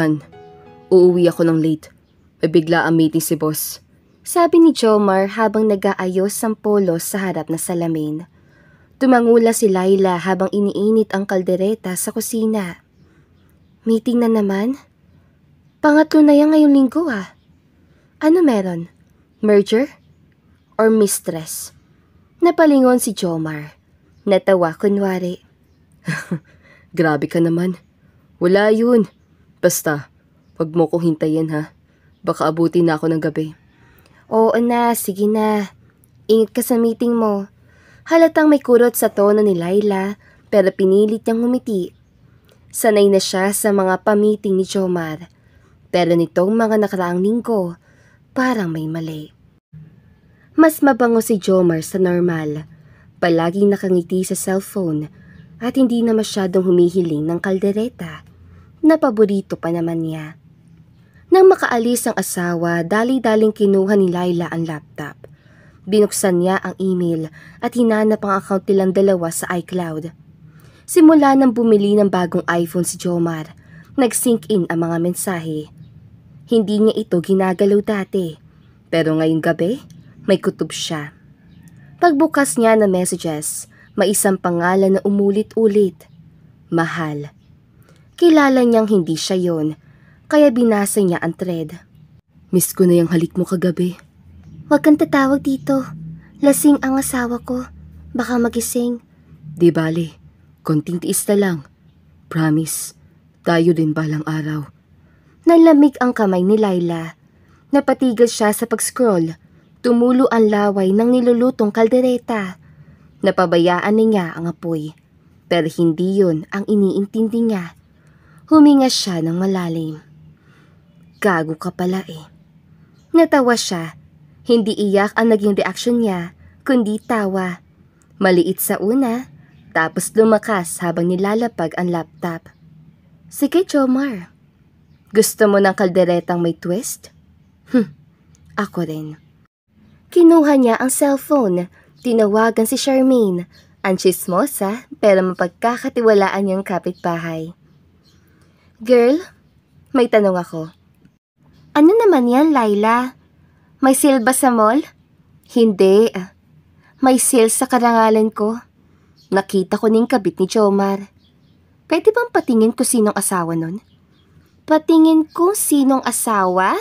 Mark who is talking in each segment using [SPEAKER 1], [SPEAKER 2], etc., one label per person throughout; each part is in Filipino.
[SPEAKER 1] Han, uuwi ako ng late. May bigla ang meeting si boss.
[SPEAKER 2] Sabi ni Jomar habang nag-aayos ng polos sa harap na salamin. Tumangula si Laila habang iniinit ang kaldereta sa kusina. Meeting na naman? Pangatlo na yan ngayong linggo ah. Ano meron? Merger? Or mistress? Napalingon si Jomar. Natawa kunwari.
[SPEAKER 1] Grabe ka naman. Wala yun. Basta, wag mo ko hintayin ha. Baka abutin na ako ng gabi.
[SPEAKER 2] Oo na, sige na. Ingat ka sa meeting mo. Halatang may kurot sa tono ni Laila pero pinilit niyang humiti. Sanay na siya sa mga pamiting ni Jomar. Pero nitong mga nakaraang linggo, parang may mali. Mas mabango si Jomar sa normal. Palaging nakangiti sa cellphone at hindi na masyadong humihiling ng kaldereta na paborito pa naman niya. Nang makaalis ang asawa, dali-daling kinuha ni Laila ang laptop. Binuksan niya ang email at hinanap ang account nilang dalawa sa iCloud. Simula nang bumili ng bagong iPhone si Jomar, nag-sync in ang mga mensahe. Hindi niya ito ginagalaw dati, pero ngayong gabi, may kutob siya. Pagbukas niya ng messages, may isang pangalan na umulit-ulit. Mahal. Kilala niyang hindi siya yon, kaya binasa niya ang thread.
[SPEAKER 1] Miss ko na yung halik mo kagabi.
[SPEAKER 2] Huwag kang tatawag dito. Lasing ang asawa ko. Baka magising.
[SPEAKER 1] Di bale, konting tiis na lang. Promise, tayo din balang araw.
[SPEAKER 2] Nalamig ang kamay ni Laila. Napatigil siya sa pag-scroll. Tumulo ang laway ng nilulutong kaldereta. Napabayaan niya ang apoy. Pero hindi yun ang iniintindi niya. Huminga siya ng malalim. Gago ka pala eh. Natawa siya. Hindi iyak ang naging reaksyon niya, kundi tawa. Maliit sa una, tapos lumakas habang nilalapag ang laptop. Sige, Jomar. Gusto mo ng kalderetang may twist? Ako rin. Kinuha niya ang cellphone. Tinawagan si Charmaine, ang chismosa pero mapagkakatiwalaan niyang kapitbahay. Girl, may tanong ako. Ano naman yan, Laila? May sale ba sa mall? Hindi. May sale sa karangalan ko. Nakita ko ning kabit ni Jomar. Pwede bang patingin ko sinong asawa nun? Patingin ko sinong asawa?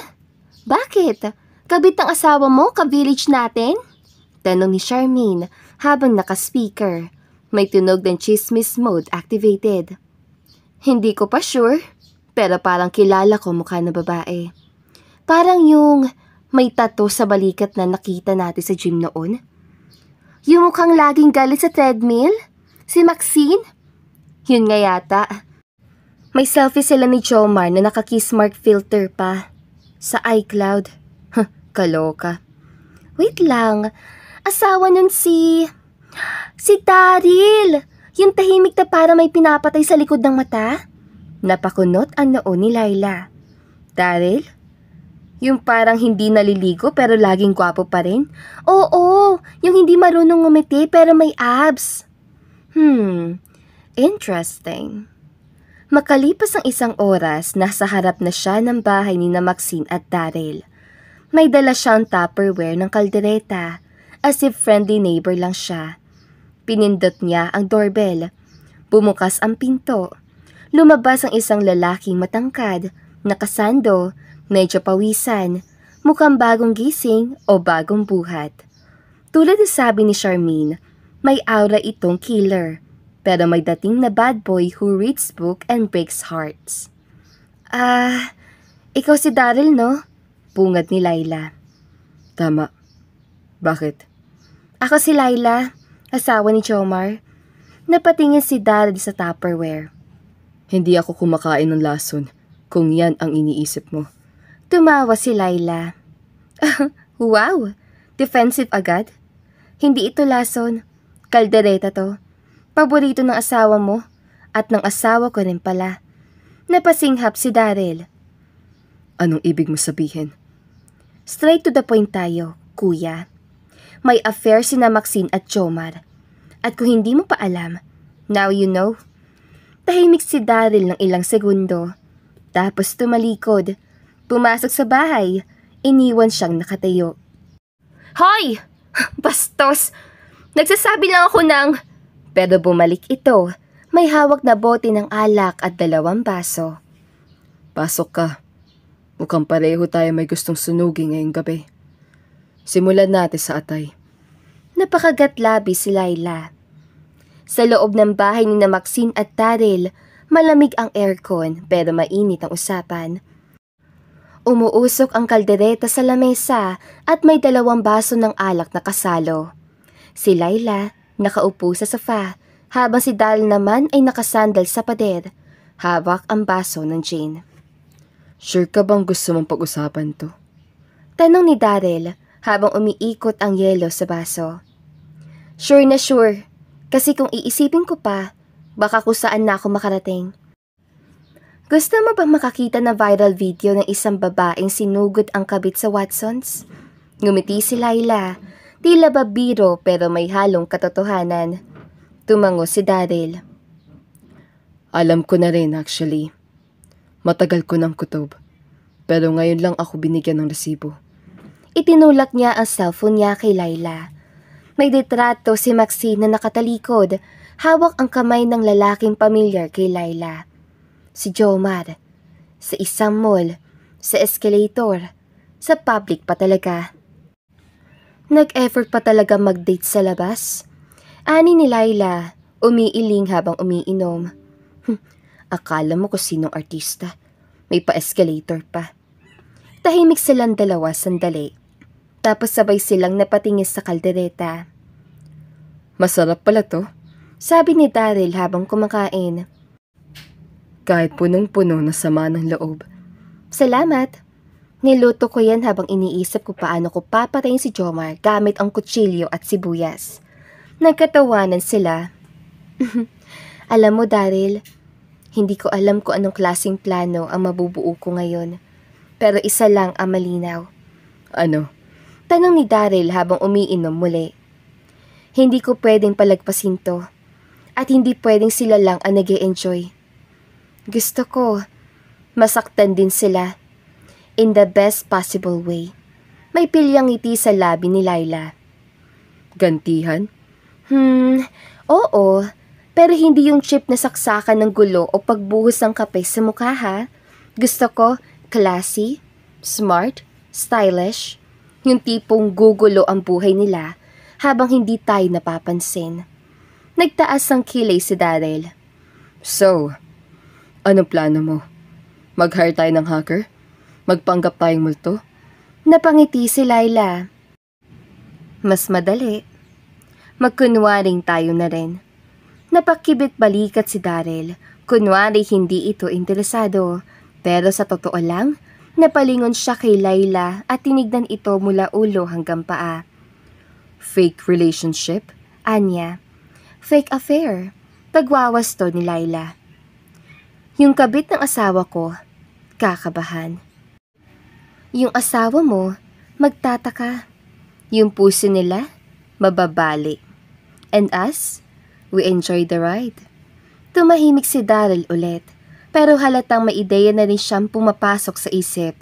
[SPEAKER 2] Bakit? Kabit ng asawa mo, ka-village natin? Tanong ni Charmaine habang naka-speaker. May tunog ng chismis mode activated. Hindi ko pa sure, pero parang kilala ko mukha na babae. Parang yung may tattoo sa balikat na nakita natin sa gym noon. Yung mukhang laging galit sa treadmill? Si Maxine? Yun nga yata. May selfie sila ni Jomar na naka-kiss mark filter pa. Sa iCloud. Kaloka. Wait lang. Asawa nun si Daryl! Yung tahimik na para may pinapatay sa likod ng mata? Napakunot ang noo ni Laila. Daryl? Yung parang hindi naliligo pero laging gwapo pa rin? Oo, yung hindi marunong ngumiti pero may abs. Interesting. Makalipas ang isang oras, nasa harap na siya ng bahay ni na Maxine at Daryl. May dala siyang Tupperware ng kaldereta, as if friendly neighbor lang siya. Pinindot niya ang doorbell. Bumukas ang pinto. Lumabas ang isang lalaking matangkad, nakasando, medyo pawisan, mukhang bagong gising o bagong buhat. Tulad na sabi ni Charmaine, may aura itong killer, pero may dating na bad boy who reads book and breaks hearts. Ikaw si Daryl, no? Pungad ni Laila.
[SPEAKER 1] Tama. Bakit?
[SPEAKER 2] Ako si Laila, asawa ni Jomar. Napatingin si Daryl sa Tupperware.
[SPEAKER 1] Hindi ako kumakain ng lason kung yan ang iniisip mo.
[SPEAKER 2] Tumawa si Laila. Wow! Defensive agad? Hindi ito lason. Kaldereta to. Paborito ng asawa mo at ng asawa ko rin pala. Napasinghap si Daryl.
[SPEAKER 1] Anong ibig mo sabihin?
[SPEAKER 2] Straight to the point tayo, kuya. May affair sina Maxine at Jomar. At kung hindi mo pa alam, now you know. Tahimik si Daryl ng ilang segundo. Tapos tumalikod. Pumasok sa bahay. Iniwan siyang nakatayo. Hoy! Bastos! Nagsasabi lang ako ng... Pero bumalik ito. May hawak na bote ng alak at 2 baso.
[SPEAKER 1] Pasok ka. Mukhang pareho tayo may gustong sunugin ngayong gabi. Simulan natin sa atay.
[SPEAKER 2] Napakagatlabi si Laila. Sa loob ng bahay ni na Maxine at Daryl, malamig ang aircon pero mainit ang usapan. Umuusok ang kaldereta sa lamesa at may 2 baso ng alak na kasalo. Si Laila nakaupo sa sofa habang si Daryl naman ay nakasandal sa pader, hawak ang baso ng gin.
[SPEAKER 1] Sure ka bang gusto mong pag-usapan to?
[SPEAKER 2] Tanong ni Daryl habang umiikot ang yelo sa baso. Sure na sure, kasi kung iisipin ko pa, baka kung saan na ako makarating. Gusto mo bang makakita na viral video ng isang babaeng sinugod ang kabit sa Watsons? Ngumiti si Laila, tila ba biro pero may halong katotohanan. Tumango si Daryl.
[SPEAKER 1] Alam ko na rin actually. Matagal ko ng kutob. Pero ngayon lang ako binigyan ng resibo.
[SPEAKER 2] Itinulak niya ang cellphone niya kay Laila. May litrato si Maxine na nakatalikod, hawak ang kamay ng lalaking pamilyar kay Laila. Si Jomar. Sa isang mall, sa escalator, sa public pa talaga. Nag-effort pa talaga mag-date sa labas. Ani ni Laila, umiiling habang umiinom. Akala mo kung sinong artista. May pa-escalator pa. Tahimik silang 2 sandali. Tapos sabay silang napatingin sa kaldereta.
[SPEAKER 1] Masarap pala to.
[SPEAKER 2] Sabi ni Daryl habang kumakain.
[SPEAKER 1] Kahit punong-puno na sama ng loob.
[SPEAKER 2] Salamat. Niluto ko yan habang iniisip ko paano ko papatayin si Jomar gamit ang kutsilyo at sibuyas. Nagkatawanan sila. Alam mo, Daryl, hindi ko alam kung anong klaseng plano ang mabubuo ko ngayon. Pero isa lang ang malinaw.
[SPEAKER 1] Ano?
[SPEAKER 2] Tanong ni Daryl habang umiinom muli. Hindi ko pwedeng palagpasin to. At hindi pwedeng sila lang ang nag-e-enjoy. Gusto ko, masaktan din sila. In the best possible way. May pilyang ngiti sa labi ni Laila.
[SPEAKER 1] Gantihan?
[SPEAKER 2] Oo. Pero hindi yung chip na saksakan ng gulo o pagbuhos ng kape sa mukha ha. Gusto ko, classy, smart, stylish. Yung tipong gugulo ang buhay nila habang hindi tayo napapansin. Nagtaas ang kilay si Daryl.
[SPEAKER 1] So, anong plano mo? Mag-hire tayo ng hacker? Magpanggap tayong multo?
[SPEAKER 2] Napangiti si Laila. Mas madali. Magkunwaring tayo na rin. Napakibit balikat si Daryl. Kunwari hindi ito interesado. Pero sa totoo lang, napalingon siya kay Laila at tinignan ito mula ulo hanggang paa.
[SPEAKER 1] Fake relationship?
[SPEAKER 2] Anya. Fake affair. Pagwawas to ni Laila. Yung kabit ng asawa ko, kakabahan. Yung asawa mo, magtataka. Yung puso nila, mababali. And us, we enjoy the ride. Tumahimik si Daryl ulit, pero halatang may ideya na rin siyang pumapasok sa isip.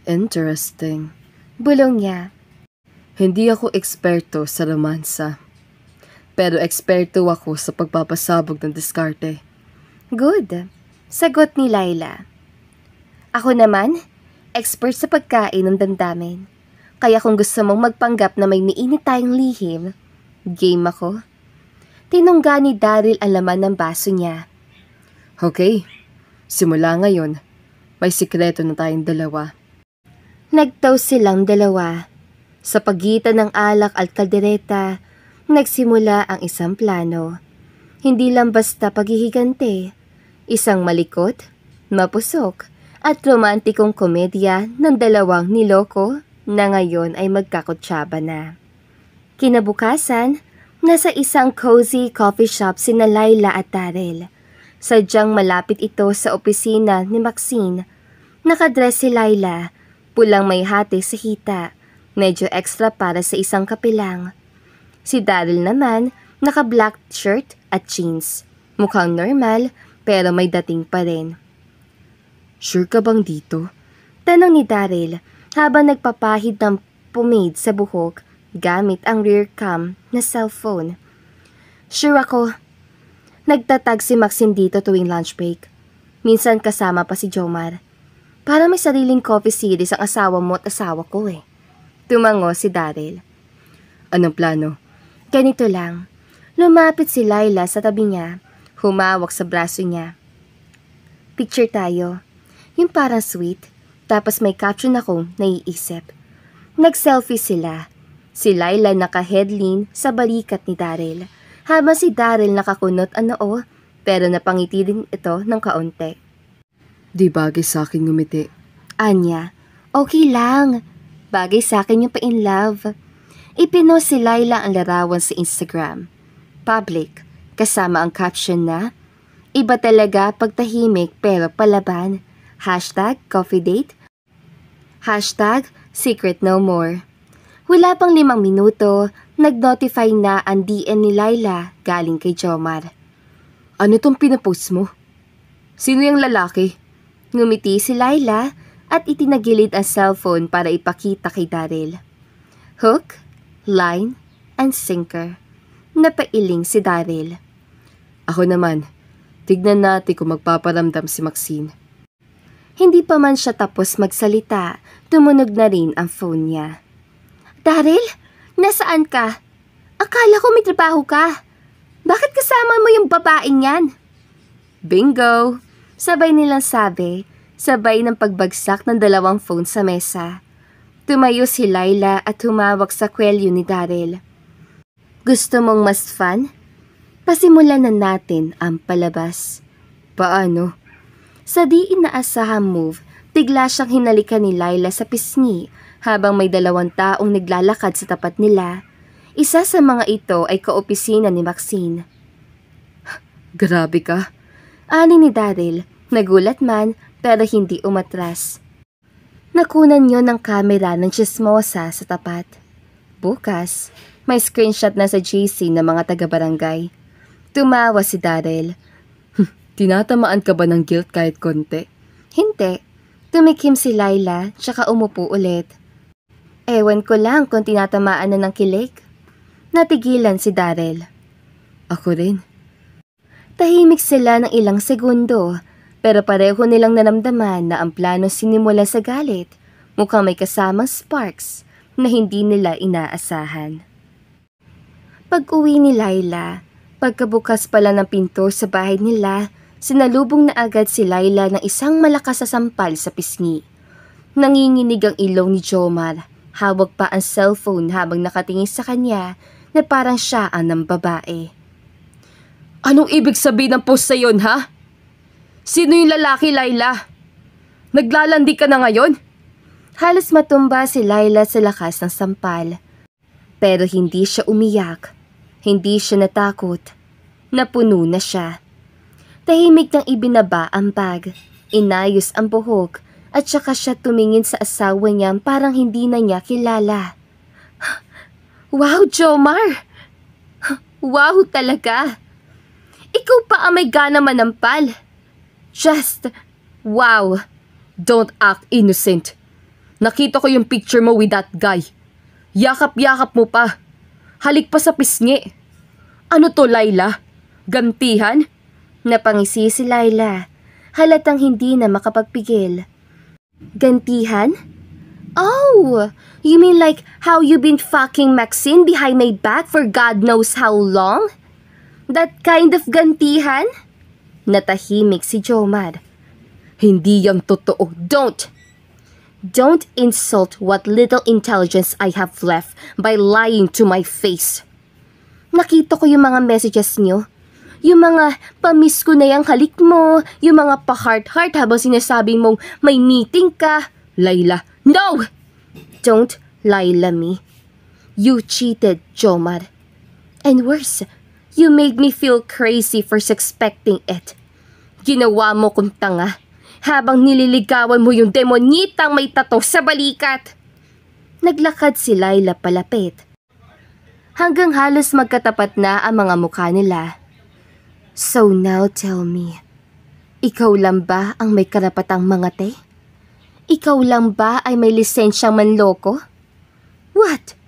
[SPEAKER 1] Interesting.
[SPEAKER 2] Bulong niya.
[SPEAKER 1] Hindi ako eksperto sa romansa. Pero eksperto ako sa pagpapasabog ng diskarte.
[SPEAKER 2] Good. Sagot ni Laila. Ako naman, expert sa pagkain ng damdamin. Kaya kung gusto mong magpanggap na may niinit tayong lihim, game ako. Tinungga ni Daryl ang laman ng baso niya.
[SPEAKER 1] Okay, simula ngayon, may sikreto na tayong 2.
[SPEAKER 2] Nagtaw silang 2. Sa pagitan ng alak at kaldereta, nagsimula ang isang plano. Hindi lang basta paghihigante, isang malikot, mapusok, at romantikong komedya ng 2 niloko na ngayon ay magkakutsaba na. Kinabukasan, nasa isang cozy coffee shop sina Laila at Daryl. Sadyang malapit ito sa opisina ni Maxine. Nakadress si Laila, pulang may hati sa hita, medyo extra para sa isang kapilang. Si Daryl naman, naka-black shirt at jeans. Mukhang normal, pero may dating pa rin.
[SPEAKER 1] Sure ka bang dito?
[SPEAKER 2] Tanong ni Daryl habang nagpapahid ng pomade sa buhok gamit ang rear cam na cellphone. Sure ako. Nagtatag si Maxine dito tuwing lunch break. Minsan kasama pa si Jomar. Para may sariling coffee series ang asawa mo at asawa ko eh. Tumango si Daryl.
[SPEAKER 1] Anong plano?
[SPEAKER 2] Ganito lang. Lumapit si Laila sa tabi niya, humawak sa braso niya. Picture tayo. Yung parang sweet, tapos may caption akong naiisip. Nag-selfie sila. Si Laila naka-headlean sa balikat ni Daryl, habang si Daryl nakakunot ang noo, pero napangiti din ito ng kaunti.
[SPEAKER 1] Di bagay sa akin ngumiti.
[SPEAKER 2] Anya, okay lang. Bagay sa akin yung pa-in love. Ipinost si Laila ang larawan sa Instagram. Public, kasama ang caption na, iba talaga pagtahimik pero palaban. #coffee date. #secret no more. Wala pang 5 minuto, nag-notify na ang DM ni Laila galing kay Jomar.
[SPEAKER 1] Ano tong pinapost mo? Sino yung lalaki?
[SPEAKER 2] Ngumiti si Laila at itinagilid ang cellphone para ipakita kay Daryl. Hook, line, and sinker. Napailing si Daryl.
[SPEAKER 1] Ako naman, tignan natin kung magpaparamdam si Maxine.
[SPEAKER 2] Hindi pa man siya tapos magsalita, tumunog na rin ang phone niya. Daryl, nasaan ka? Akala ko may trabaho ka. Bakit kasama mo yung babaeng yan?
[SPEAKER 1] Bingo!
[SPEAKER 2] Sabay nilang sabi, sabay ng pagbagsak ng 2 phone sa mesa. Tumayo si Laila at humawak sa kwelyo ni Daryl. Gusto mong mas fun? Pasimulan na natin ang palabas.
[SPEAKER 1] Paano?
[SPEAKER 2] Sa di inaasahang move, bigla siyang hinalikan ni Laila sa pisngi habang may 2 taong naglalakad sa tapat nila. Isa sa mga ito ay kaopisina ni Maxine.
[SPEAKER 1] Grabe ka.
[SPEAKER 2] Ani ni Daryl, nagulat man pero hindi umatras. Nakunan niyo ng kamera ng chismosa sa tapat. Bukas, may screenshot na sa GC ng mga taga-barangay. Tumawa si Daryl.
[SPEAKER 1] Tinatamaan ka ba ng guilt kahit konti?
[SPEAKER 2] Hindi. Tumikim si Laila, tsaka umupo ulit. Ewan ko lang kung tinatamaan na ng kilig. Natigilan si Daryl.
[SPEAKER 1] Ako rin.
[SPEAKER 2] Tahimik sila ng ilang segundo, pero pareho nilang naramdaman na ang plano sinimula sa galit. Mukhang may kasamang sparks na hindi nila inaasahan. Pag-uwi ni Laila, pagkabukas pala ng pinto sa bahay nila, sinalubong na agad si Laila ng isang malakas na sampal sa pisngi. Nanginginig ang ilong ni Jomar, hawak pa ang cellphone habang nakatingin sa kanya na parang siya ang ng babae.
[SPEAKER 1] Anong ibig sabihin ng post sa yon, ha? Sino yung lalaki, Laila? Naglalandi ka na ngayon?
[SPEAKER 2] Halos matumba si Laila sa lakas ng sampal. Pero hindi siya umiyak. Hindi siya natakot. Napuno na siya. Tahimik nang ibinaba ang bag, inayos ang buhok, at saka siya tumingin sa asawa niya parang hindi na niya kilala. Wow, Jomar! Wow talaga! Ikaw pa ang may gana manampal. Just, wow!
[SPEAKER 1] Don't act innocent. Nakita ko yung picture mo with that guy. Yakap-yakap mo pa. Halik pa sa pisngi. Ano to, Laila? Gantihan?
[SPEAKER 2] Napangisi si Laila, halatang hindi na makapagpigil. Gantihan? Oh, you mean like how you been fucking Maxine behind my back for God knows how long? That kind of gantihan? Natahimik si Jomar.
[SPEAKER 1] Hindi yang totoo.
[SPEAKER 2] Don't insult what little intelligence I have left by lying to my face. Nakita ko yung mga messages niyo. Yung mga pamiss ko na yung halik mo, yung mga pa-heart-heart habang sinasabing mong may meeting ka.
[SPEAKER 1] Laila, no!
[SPEAKER 2] Don't Laila me. You cheated, Jomar. And worse, you made me feel crazy for suspecting it. Ginawa mo kong tanga habang nililigawan mo yung demonyitang may tato sa balikat. Naglakad si Laila palapit. Hanggang halos magkatapat na ang mga mukha nila. So now tell me, Ikaw lang ba ang may karapatang mangate? Ikaw lang ba ay may lisensyang manloko? What?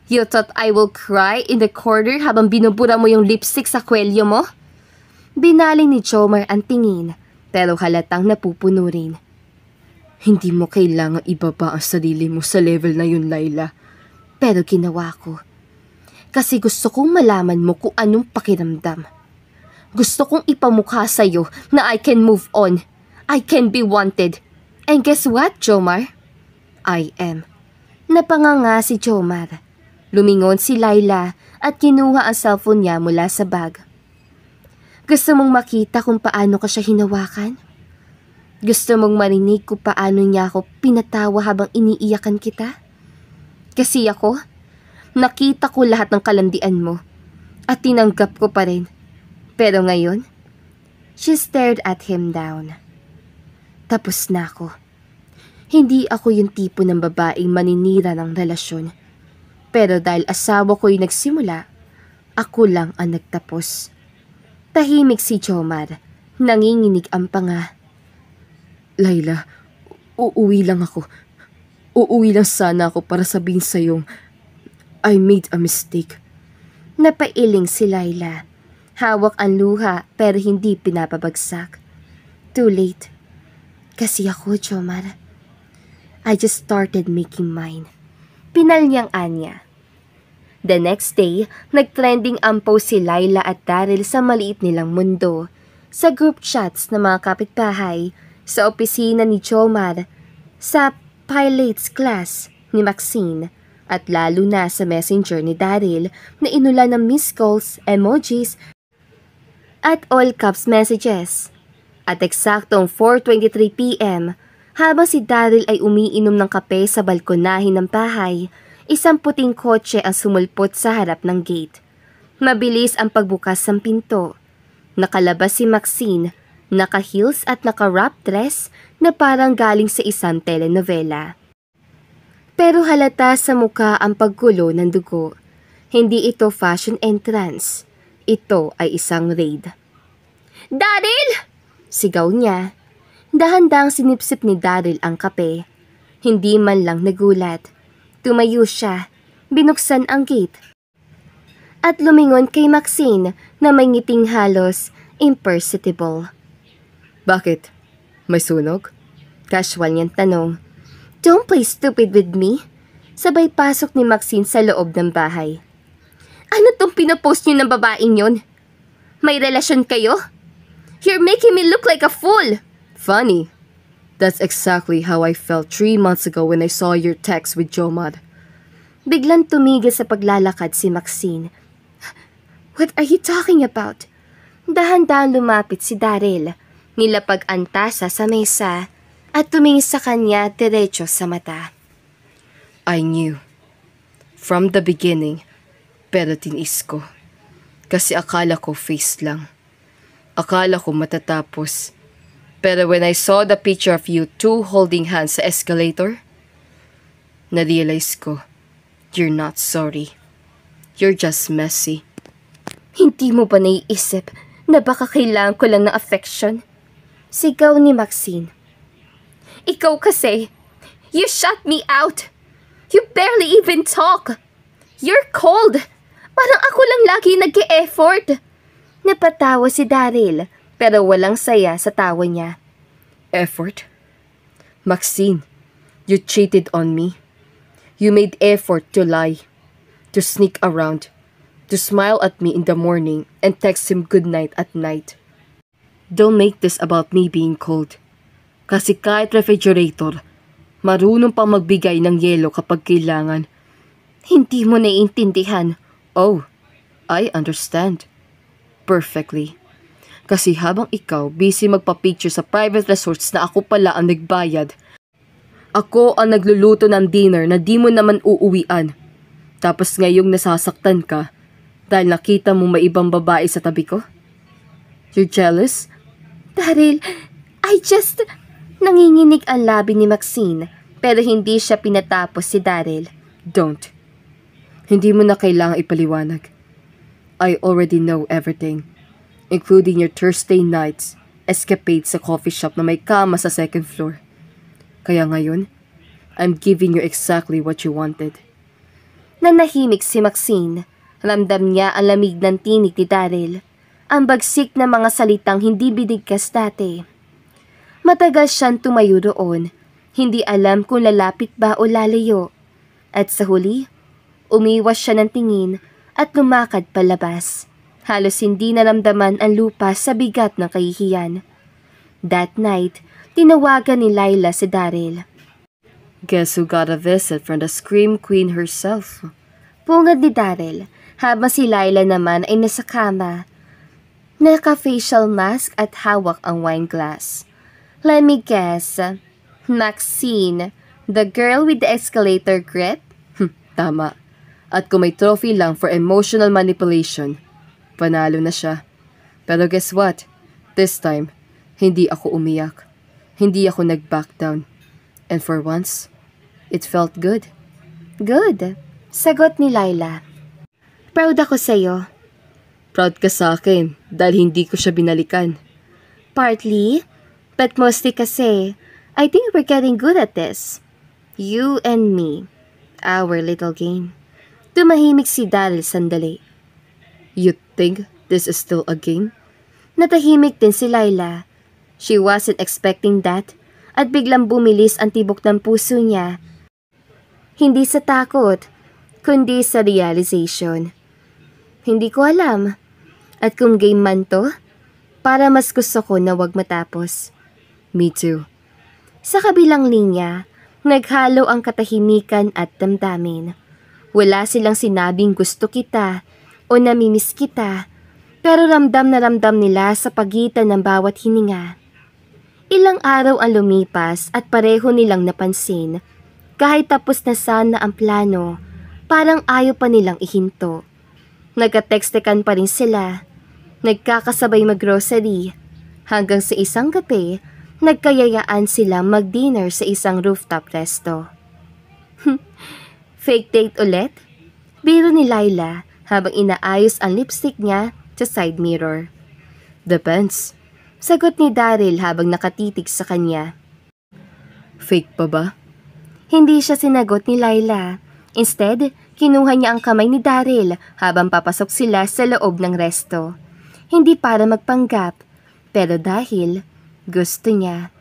[SPEAKER 2] You thought I will cry in the corner habang binubura mo yung lipstick sa kwelyo mo? Binaling ni Jomar ang tingin, pero halatang napupuno rin.
[SPEAKER 1] Hindi mo kailangang ibaba ang sarili mo sa level na yun, Layla.
[SPEAKER 2] Pero ginawa ko. Kasi gusto kong malaman mo kung anong pakiramdam. Gusto kong ipamukha sa'yo na I can move on. I can be wanted. And guess what, Jomar? I am. Napanganga si Jomar. Lumingon si Layla at kinuha ang cellphone niya mula sa bag. Gusto mong makita kung paano ka siya hinawakan? Gusto mong marinig kung paano niya ako pinatawa habang iniiyakan kita? Kasi ako, nakita ko lahat ng kalandian mo at tinanggap ko pa rin. Pero ngayon, she stared at him down. Tapos na ako. Hindi ako yung tipo ng babaeng maninira ng relasyon. Pero dahil asawa ko'y nagsimula, ako lang ang nagtapos. Tahimik si Jomar, nanginginig ang panga.
[SPEAKER 1] Layla, uuwi lang ako. Uuwi lang sana ako para sabihin sa'yong I made a mistake.
[SPEAKER 2] Napailing si Layla. Hawak ang luha pero hindi pinapabagsak. Too late. Kasi ako, Jomar, I just started making mine. Pinalnyang anya. The next day, nagtrending ang post si Layla at Daryl sa maliit nilang mundo, sa group chats ng mga kapitbahay, sa opisina ni Jomar, sa pilates class ni Maxine, at lalo na sa messenger ni Daryl na inulan ng missed calls, emojis, at all caps messages. At eksaktong 4:23 p.m., habang si Daryl ay umiinom ng kape sa balkonahin ng bahay, isang puting kotse ang sumulpot sa harap ng gate. Mabilis ang pagbukas ng pinto. Nakalabas si Maxine, naka-heels at naka-wrap dress na parang galing sa isang telenovela. Pero halata sa mukha ang paggulo ng dugo. Hindi ito fashion entrance. Ito ay isang raid. "Daryl!" Sigaw niya. Dahan-dahang sinipsip ni Daryl ang kape. Hindi man lang nagulat. Tumayo siya, binuksan ang gate. At lumingon kay Maxine na may ngiting halos imperceptible.
[SPEAKER 1] Bakit? May sunog?
[SPEAKER 2] Casual niyang tanong. Don't play stupid with me. Sabay pasok ni Maxine sa loob ng bahay. Ano tong pinapost niyo ng babaeng yon? May relasyon kayo? You're making me look like a fool.
[SPEAKER 1] Funny. That's exactly how I felt 3 months ago when I saw your text with Jomar.
[SPEAKER 2] Biglang tumigil sa paglalakad si Maxine. What are you talking about? Dahan-dahan lumapit si Daryl. Nilapag ang tasa sa mesa at tumingin sa kanya diretso sa mata.
[SPEAKER 1] I knew. From the beginning. Pero tinis ko. Kasi akala ko face lang. Akala ko matatapos. Pero when I saw the picture of you two holding hands sa escalator, na-realize ko, you're not sorry. You're just messy.
[SPEAKER 2] Hindi mo ba naiisip na baka kailangan ko lang ng affection? Sigaw ni Maxine. Ikaw kasi, you shut me out. You barely even talk. You're cold. Parang ako lang lagi nag-e-effort. Napatawa si Daryl. Pero walang saya sa tawa niya.
[SPEAKER 1] Effort? Maxine, you cheated on me. You made effort to lie, to sneak around, to smile at me in the morning and text him goodnight at night. Don't make this about me being cold. Kasi kahit refrigerator, marunong pang magbigay ng yelo kapag kailangan.
[SPEAKER 2] Hindi mo naiintindihan.
[SPEAKER 1] Oh, I understand. Perfectly. Kasi habang ikaw busy magpa-picture sa private resorts na ako pala ang nagbayad, ako ang nagluluto ng dinner na di mo naman uuwian. Tapos ngayong nasasaktan ka dahil nakita mo may ibang babae sa tabi ko? You're jealous?
[SPEAKER 2] Daryl, Nanginginig ang labi ni Maxine pero hindi siya pinatapos si Daryl.
[SPEAKER 1] Don't. Hindi mo na kailangang ipaliwanag. I already know everything. Including your Thursday nights escapade sa coffee shop na may kama sa second floor. Kaya ngayon, I'm giving you exactly what you wanted.
[SPEAKER 2] Nanahimik si Maxine. Ramdam niya ang lamig ng tinig ni Daryl. Ang bagsik na mga salitang hindi binigkas dati. Matagal siyang tumayo roon. Hindi alam kung lalapit ba o lalayo. At sa huli, umiwas siya ng tingin at lumakad palabas. Halos hindi naramdaman ang lupa sa bigat ng kahihiyan. That night, tinawagan ni Layla si Daryl.
[SPEAKER 1] Guess who got a visit from the Scream Queen herself?
[SPEAKER 2] Pungad ni Daryl, habang si Layla naman ay nasa kama. Naka-facial mask at hawak ang wine glass. Let me guess, Maxine, the girl with the escalator grip?
[SPEAKER 1] Tama. At kung may trophy lang for emotional manipulation, panalo na siya. Pero guess what? This time, hindi ako umiyak. Hindi ako nag-back down. And for once, it felt good.
[SPEAKER 2] Good, sagot ni Layla. Proud ako sa'yo.
[SPEAKER 1] Proud ka sa akin dahil hindi ko siya binalikan.
[SPEAKER 2] Partly, but mostly kasi, I think we're getting good at this. You and me, our little game. Tumahimik si Daryl sandali.
[SPEAKER 1] You think this is still a game?
[SPEAKER 2] Natahimik din si Layla. She wasn't expecting that at biglang bumilis ang tibok ng puso niya. Hindi sa takot, kundi sa realization. Hindi ko alam. At kung game man to, para mas gusto ko na wag matapos.
[SPEAKER 1] Me too.
[SPEAKER 2] Sa kabilang linya, naghalo ang katahimikan at damdamin. Wala silang sinabing gusto kita o namimiss kita, pero ramdam na ramdam nila sa pagitan ng bawat hininga. Ilang araw ang lumipas at pareho nilang napansin, kahit tapos na sana ang plano, parang ayaw pa nilang ihinto. Nagka-textekan pa rin sila, nagkakasabay mag-grocery, hanggang sa isang gabi, nagkayayaan silang mag-dinner sa isang rooftop resto. Fake date ulit? Biro ni Layla habang inaayos ang lipstick niya sa side mirror.
[SPEAKER 1] Depends.
[SPEAKER 2] Sagot ni Daryl habang nakatitig sa kanya.
[SPEAKER 1] Fake pa ba?
[SPEAKER 2] Hindi siya sinagot ni Layla. Instead, kinuha niya ang kamay ni Daryl habang papasok sila sa loob ng resto. Hindi para magpanggap, pero dahil gusto niya.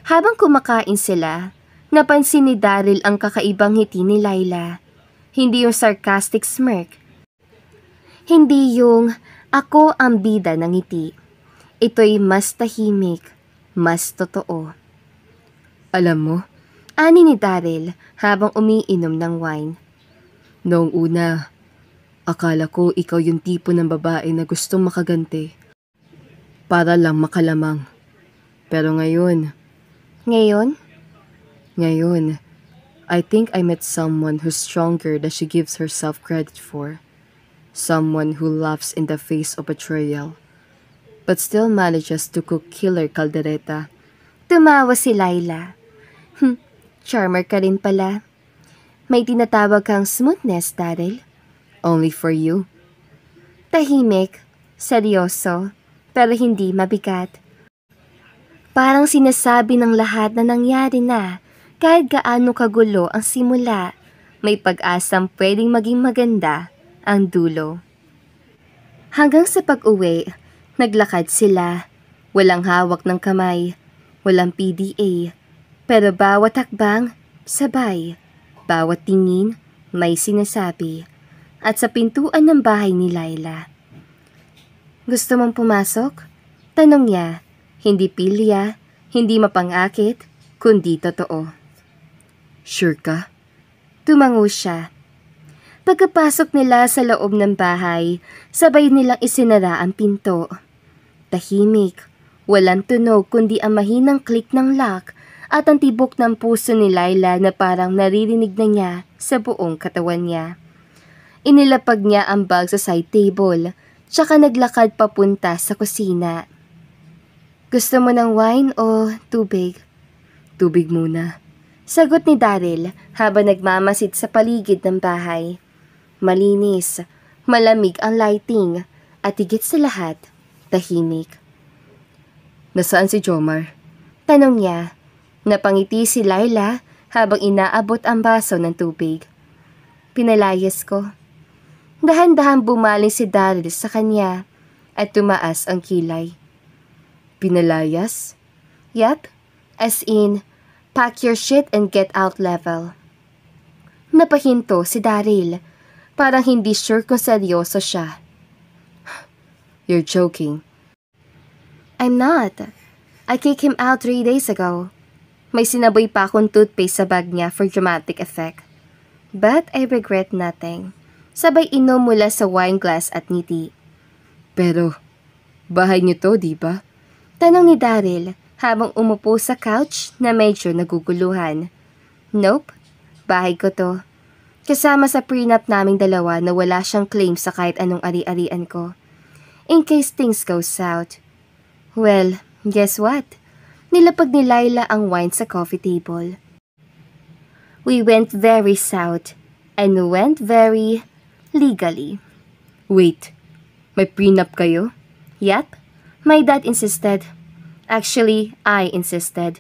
[SPEAKER 2] Habang kumakain sila, napansin ni Daryl ang kakaibang ngiti ni Layla. Hindi yung sarcastic smirk. Hindi yung ako ang bida ng ngiti. Ito'y mas tahimik, mas totoo.
[SPEAKER 1] Alam mo,
[SPEAKER 2] ani ni Daryl habang umiinom ng wine.
[SPEAKER 1] Noong una, akala ko ikaw yung tipo ng babae na gustong makaganti. Para lang makalamang. Pero ngayon, I think I met someone who's stronger than she gives herself credit for. Someone who laughs in the face of betrayal, but still manages to cook killer caldereta.
[SPEAKER 2] Tumawa si Layla. Charmer ka rin pala. May tinatawag kang smoothness, Daryl.
[SPEAKER 1] Only for you.
[SPEAKER 2] Tahimik, seryoso, pero hindi mabigat. Parang sinasabi ng lahat na nangyari na, kahit gaano kagulo ang simula, may pag-asang pwedeng maging maganda ang dulo. Hanggang sa pag-uwi, naglakad sila. Walang hawak ng kamay, walang PDA, pero bawat hakbang, sabay. Bawat tingin, may sinasabi. At sa pintuan ng bahay ni Layla. Gusto mong pumasok? Tanong niya, hindi pilya, hindi mapangakit, kundi totoo.
[SPEAKER 1] Sure ka?
[SPEAKER 2] Tumango siya. Pagkapasok nila sa loob ng bahay, sabay nilang isinara ang pinto. Tahimik, walang tunog kundi ang mahinang click ng lock at ang tibok ng puso ni Layla na parang naririnig na niya sa buong katawan niya. Inilapag niya ang bag sa side table, tsaka naglakad papunta sa kusina. Gusto mo ng wine o tubig?
[SPEAKER 1] Tubig muna.
[SPEAKER 2] Sagot ni Daryl habang nagmamasid sa paligid ng bahay. Malinis, malamig ang lighting at higit sa lahat, tahimik.
[SPEAKER 1] Nasaan si Jomar?
[SPEAKER 2] Tanong niya. Napangiti si Laila habang inaabot ang baso ng tubig. Pinalayas ko. Dahan-dahan bumaling si Daryl sa kanya at tumaas ang kilay.
[SPEAKER 1] Pinalayas?
[SPEAKER 2] Yep, as in, pack your shit and get out level. Napahinto si Daryl, parang hindi sure kung seryoso siya.
[SPEAKER 1] You're joking.
[SPEAKER 2] I'm not. I kicked him out 3 days ago. May sinaboy pa akong toothpaste sa bag niya for dramatic effect. But I regret nothing. Sabay inom mula sa wine glass at ngiti.
[SPEAKER 1] Pero, bahay niyo to, di ba?
[SPEAKER 2] Tanong ni Daryl habang umupo sa couch na medyo naguguluhan. Nope, bahay ko to. Kasama sa prenup naming dalawa na wala siyang claim sa kahit anong ari-arian ko. In case things go south. Well, guess what? Nilapag ni Laila ang wine sa coffee table. We went very south and went very legally.
[SPEAKER 1] Wait, may prenup kayo?
[SPEAKER 2] Yep, my dad insisted. Actually, I insisted.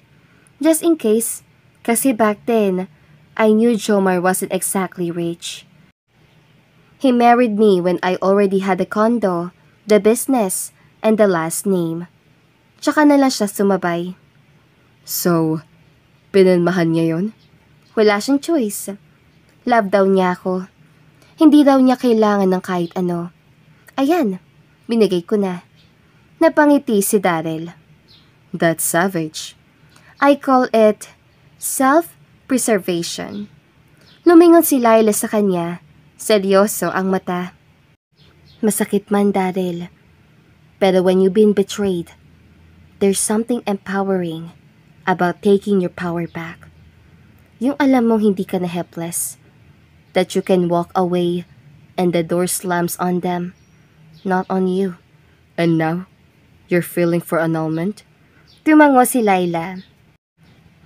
[SPEAKER 2] Just in case, kasi back then, I knew Jomar wasn't exactly rich. He married me when I already had a condo, the business, and the last name. Tsaka na lang siya sumabay.
[SPEAKER 1] So, pinanmahan niya yon?
[SPEAKER 2] Wala siyang choice. Love daw niya ako. Hindi daw niya kailangan ng kahit ano. Ayan, binigay ko na. Napangiti si Daryl.
[SPEAKER 1] That's savage.
[SPEAKER 2] I call it self-preservation. Lumingon si Laila sa kanya. Seryoso ang mata. Masakit man, Daryl. Pero when you've been betrayed, there's something empowering about taking your power back. Yung alam mong hindi ka na helpless. That you can walk away and the door slams on them, not on you.
[SPEAKER 1] And now, you're feeling for annulment?
[SPEAKER 2] Tumango si Laila.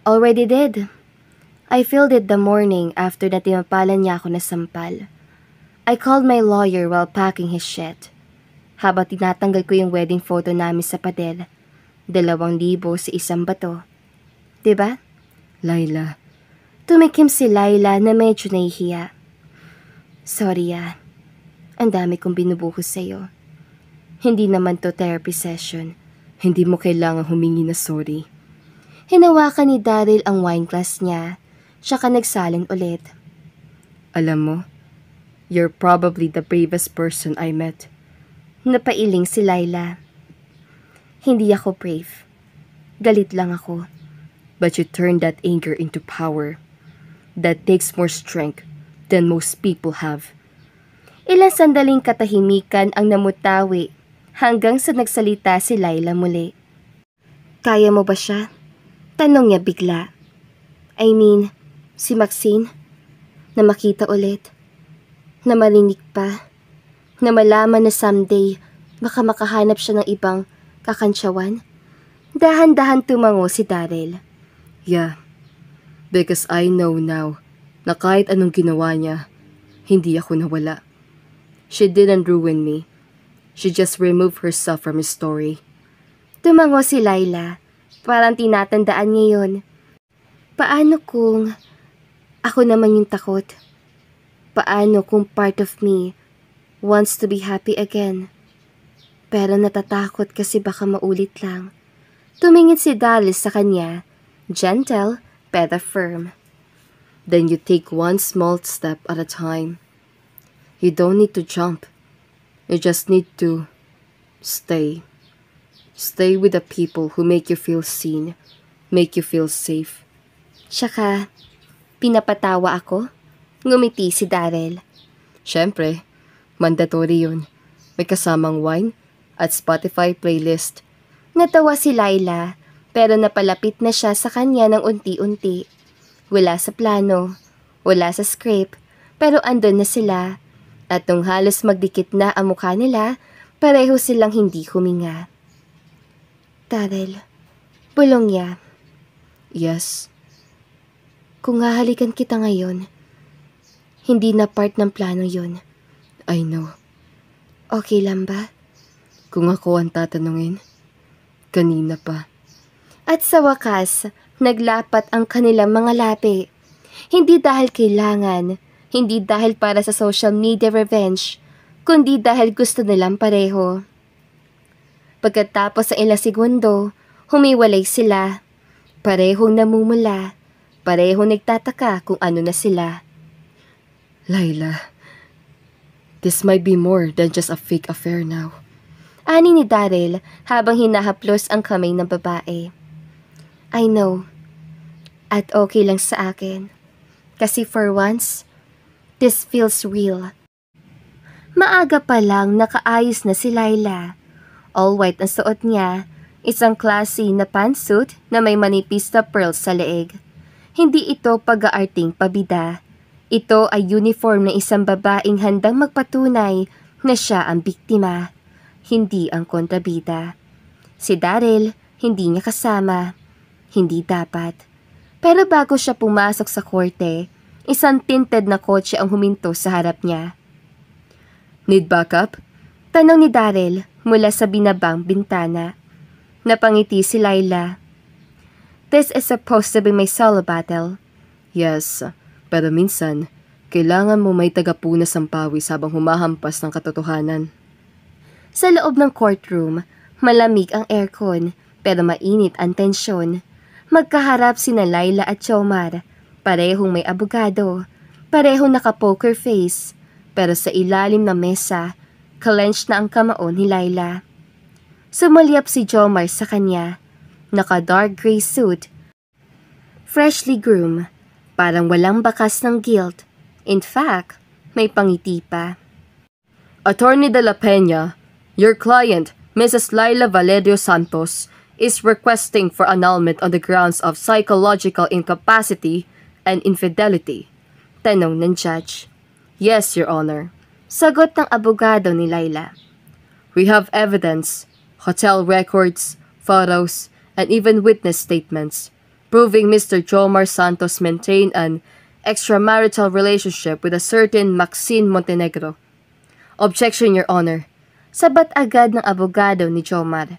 [SPEAKER 2] Already did. I felt it the morning after na timapalan niya ako na sampal. I called my lawyer while packing his shit. Habang tinatanggal ko yung wedding photo namin sa pader, 2,000 sa isang bato. Diba?
[SPEAKER 1] Laila.
[SPEAKER 2] Tumikim si Laila na medyo nahihiya. Sorry ang dami kong binubuhos sa'yo. Hindi naman to therapy session.
[SPEAKER 1] Hindi mo kailangang humingi na sorry.
[SPEAKER 2] Hinawakan ni Daryl ang wine glass niya, tsaka nagsalin ulit.
[SPEAKER 1] Alam mo, you're probably the bravest person I met.
[SPEAKER 2] Napailing si Laila. Hindi ako brave. Galit lang ako.
[SPEAKER 1] But you turned that anger into power. That takes more strength than most people have.
[SPEAKER 2] Ilang sandaling katahimikan ang namutawi hanggang sa nagsalita si Laila muli. Kaya mo ba siya? Tanong niya bigla. I mean, si Maxine? Na makita ulit. Na marinig pa. Na malaman na someday baka makahanap siya ng ibang kakantsawan. Dahan-dahan tumango si Daryl.
[SPEAKER 1] Yeah, because I know now na kahit anong ginawa niya, hindi ako nawala. She didn't ruin me. She just removed herself from his story.
[SPEAKER 2] Tumango si Laila. Parang tinatandaan niya yun. Paano kung ako naman yung takot? Paano kung part of me wants to be happy again? Pero natatakot kasi baka maulit lang. Tumingin si Daryl sa kanya, gentle pero firm.
[SPEAKER 1] Then you take one small step at a time. You don't need to jump. You just need to stay. Stay with the people who make you feel seen, make you feel safe.
[SPEAKER 2] Tsaka, pinapatawa ako? Ngumiti si Daryl.
[SPEAKER 1] Siyempre, mandatory yun. May kasamang wine at Spotify playlist.
[SPEAKER 2] Natawa si Laila, pero napalapit na siya sa kanya ng unti-unti. Wala sa plano, wala sa script, pero andun na sila. At nung halos magdikit na ang mukha nila, pareho silang hindi huminga. Daryl, bulong niya.
[SPEAKER 1] Yes.
[SPEAKER 2] Kung hahalikan kita ngayon, hindi na part ng plano yun.
[SPEAKER 1] I know.
[SPEAKER 2] Okay lang ba?
[SPEAKER 1] Kung ako ang tatanungin, Kanina pa.
[SPEAKER 2] At sa wakas, naglapat ang kanilang mga lapi. Hindi dahil kailangan, hindi dahil para sa social media revenge, kundi dahil gusto nilang pareho. Pagkatapos sa ilang segundo, humiwalay sila. Parehong namumula, parehong nagtataka kung ano na sila.
[SPEAKER 1] Layla, this might be more than just a fake affair now.
[SPEAKER 2] Ani ni Daryl habang hinahaplos ang kamay ng babae. I know. At okay lang sa akin. Kasi for once, this feels real. Maaga pa lang nakaayos na si Layla. All white ang suot niya, isang classy na pantsuit na may manipis na pearls sa leeg. Hindi ito pag-aarting pabida. Ito ay uniform ng isang babaeng handang magpatunay na siya ang biktima, hindi ang kontrabida. Si Daryl, hindi niya kasama. Hindi dapat. Pero bago siya pumasok sa korte, isang tinted na kotse ang huminto sa harap niya.
[SPEAKER 1] Need backup?
[SPEAKER 2] Tanong ni Daryl mula sa binabang bintana. Napangiti si Layla. This is supposed to be my solo battle.
[SPEAKER 1] Yes, pero minsan, kailangan mo may tagapunas ng pawis habang humahampas ng katotohanan.
[SPEAKER 2] Sa loob ng courtroom, malamig ang aircon pero mainit ang tensyon. Magkaharap sina Layla at Jomar, parehong may abogado, parehong naka-poker face, pero sa ilalim ng mesa, clenched na ang kamao ni Layla. Sumulyap si Jomar sa kanya, naka-dark gray suit, freshly groomed, parang walang bakas ng guilt. In fact, may pangiti pa.
[SPEAKER 1] Attorney De La Peña, your client, Mrs. Layla Valerio Santos, is requesting for annulment on the grounds of psychological incapacity and infidelity. Tanong ng judge. Yes, Your Honor.
[SPEAKER 2] Sagot ng abogado ni Layla.
[SPEAKER 1] We have evidence, hotel records, photos, and even witness statements, proving Mr. Jomar Santos maintained an extramarital relationship with a certain Maxine Montenegro. Objection, Your Honor.
[SPEAKER 2] Sabat agad ng abogado ni Jomar.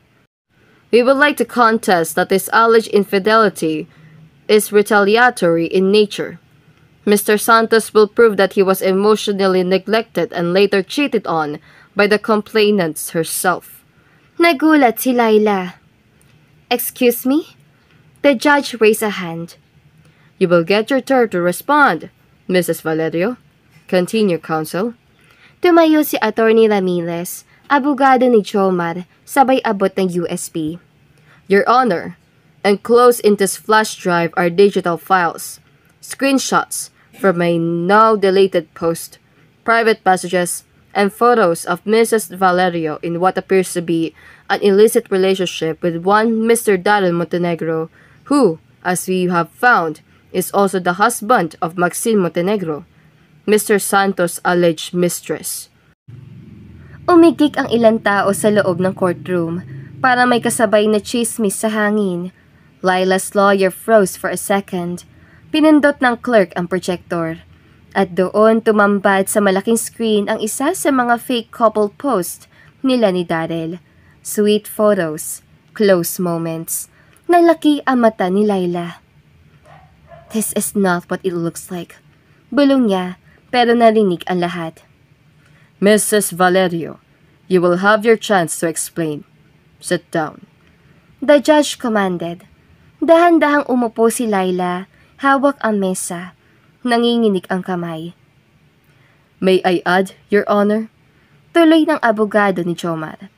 [SPEAKER 1] We would like to contest that this alleged infidelity is retaliatory in nature. Mr. Santos will prove that he was emotionally neglected and later cheated on by the complainant herself.
[SPEAKER 2] Nagulat si Layla. Excuse me? The judge raised a hand.
[SPEAKER 1] You will get your turn to respond, Mrs. Valerio. Continue, counsel.
[SPEAKER 2] Tumayo si Attorney Ramirez, abogado ni Jomar, sabay abot ng USB.
[SPEAKER 1] Your Honor, enclosed in this flash drive are digital files, screenshots from a now-deleted post, private messages, and photos of Mrs. Valerio in what appears to be an illicit relationship with one Mr. Daryl Montenegro, who, as we have found, is also the husband of Maxine Montenegro, Mr. Santos' alleged mistress.
[SPEAKER 2] Umigik ang ilang tao sa loob ng courtroom para may kasabay na chismis sa hangin. Layla's lawyer froze for a second. Pinindot ng clerk ang projector. At doon tumambad sa malaking screen ang isa sa mga fake couple post nila ni Daryl. Sweet photos, close moments. Nalaki ang mata ni Layla. This is not what it looks like. Bulong niya, pero narinig ang lahat.
[SPEAKER 1] Mrs. Valerio, you will have your chance to explain. Sit down.
[SPEAKER 2] The judge commanded. Dahan-dahang umupo si Layla, hawak ang mesa. Nanginginig ang kamay.
[SPEAKER 1] May I add, Your Honor?
[SPEAKER 2] Tuloy ng abogado ni Jomar.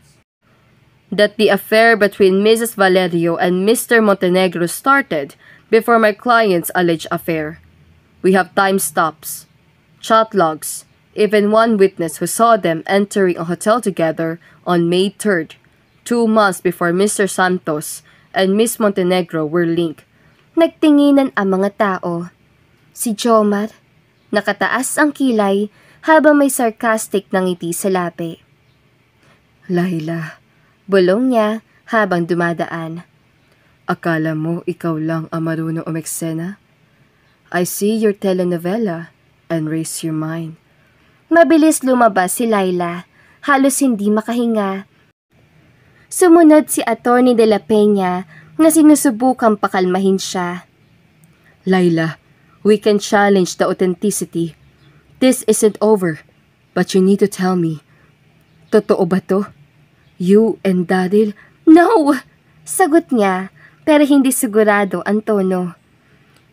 [SPEAKER 1] That the affair between Mrs. Valerio and Mr. Montenegro started before my client's alleged affair. We have time stops, chat logs, even one witness who saw them entering a hotel together on May 3rd, 2 months before Mr. Santos and Miss Montenegro were linked.
[SPEAKER 2] Nagtinginan ang mga tao. Si Jomar, nakataas ang kilay habang may sarcastic na ngiti sa labi.
[SPEAKER 1] Layla,
[SPEAKER 2] bulong niya habang dumadaan.
[SPEAKER 1] Akala mo ikaw lang ang marunong umeksena? I see your telenovela and raise your mind.
[SPEAKER 2] Mabilis lumabas si Layla, halos hindi makahinga. Sumunod si Atty. De la Peña na sinusubukang pakalmahin siya.
[SPEAKER 1] Laila, we can challenge the authenticity. This isn't over, but you need to tell me. Totoo ba to? You and Daryl?
[SPEAKER 2] No! Sagot niya, pero hindi sigurado ang tono.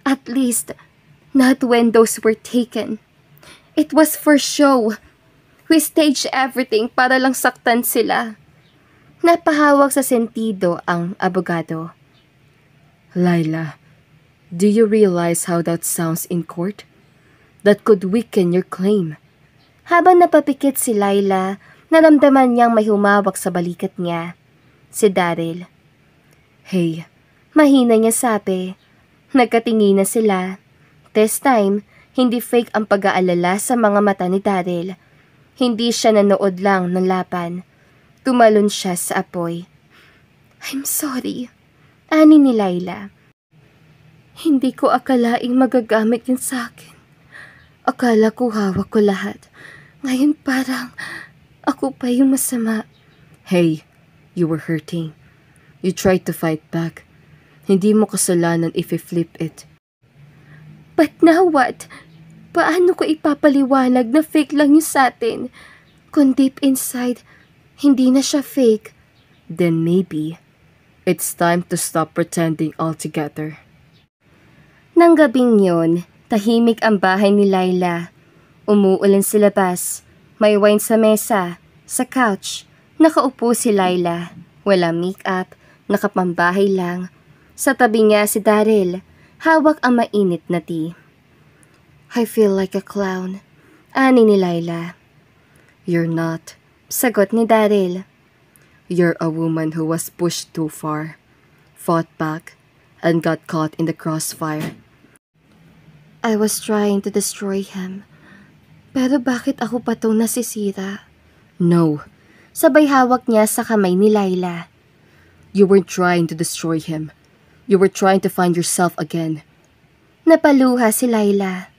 [SPEAKER 2] At least, not when those were taken. It was for show. We staged everything para lang saktan sila. Napahawak sa sentido ang abogado.
[SPEAKER 1] Laila, do you realize how that sounds in court? That could weaken your claim.
[SPEAKER 2] Habang napapikit si Laila, naramdaman niyang may humawak sa balikat niya. Si Daryl.
[SPEAKER 1] Hey,
[SPEAKER 2] Mahina niya sabi. Nagkatinginan sila. This time, hindi fake ang pag-aalala sa mga mata ni Daryl. Hindi siya nanood lang ng laban. Tumalon siya sa apoy. I'm sorry. Ani ni Laila. Hindi ko akalaing magagamit yun sa akin. Akala ko hawak ko lahat. Ngayon parang ako pa yung masama.
[SPEAKER 1] Hey, you were hurting. You tried to fight back. Hindi mo kasalanan if you flip it.
[SPEAKER 2] But now what? Paano ko ipapaliwanag na fake lang yung sa atin? Kung deep inside, hindi na siya fake.
[SPEAKER 1] Then maybe, it's time to stop pretending altogether.
[SPEAKER 2] Nang gabing yun, tahimik ang bahay ni Laila. Umuulan sa labas. May wine sa mesa. Sa couch, nakaupo si Laila. Walang make-up, nakapambahay lang. Sa tabi niya si Daryl, hawak ang mainit na tea. I feel like a clown. Ani ni Laila.
[SPEAKER 1] You're not.
[SPEAKER 2] Sagot ni Daryl.
[SPEAKER 1] You're a woman who was pushed too far, fought back, and got caught in the crossfire.
[SPEAKER 2] I was trying to destroy him. Pero bakit ako pa itong nasisira?
[SPEAKER 1] No,
[SPEAKER 2] Sabay hawak niya sa kamay ni Laila.
[SPEAKER 1] you weren't trying to destroy him. You were trying to find yourself again.
[SPEAKER 2] Napaluha si Laila.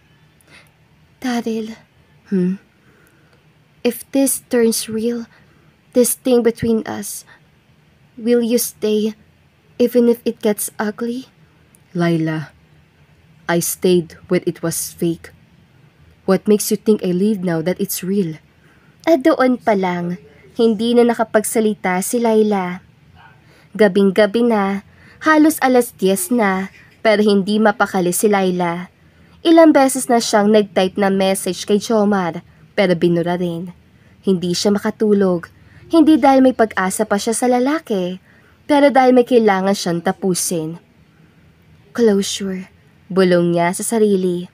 [SPEAKER 2] Daryl, if this turns real, this thing between us, will you stay even if it gets ugly?
[SPEAKER 1] Laila, I stayed when it was fake. What makes you think I leave now that it's real?
[SPEAKER 2] At doon pa lang, hindi na nakapagsalita si Laila. Gabing-gabi na, halos 10:00 na, pero hindi mapakali si Laila. Ilang beses na siyang nag-type na message kay Jomar, pero binura rin. Hindi siya makatulog. Hindi dahil may pag-asa pa siya sa lalaki, pero dahil may kailangan siyang tapusin. Closure, bulong niya sa sarili.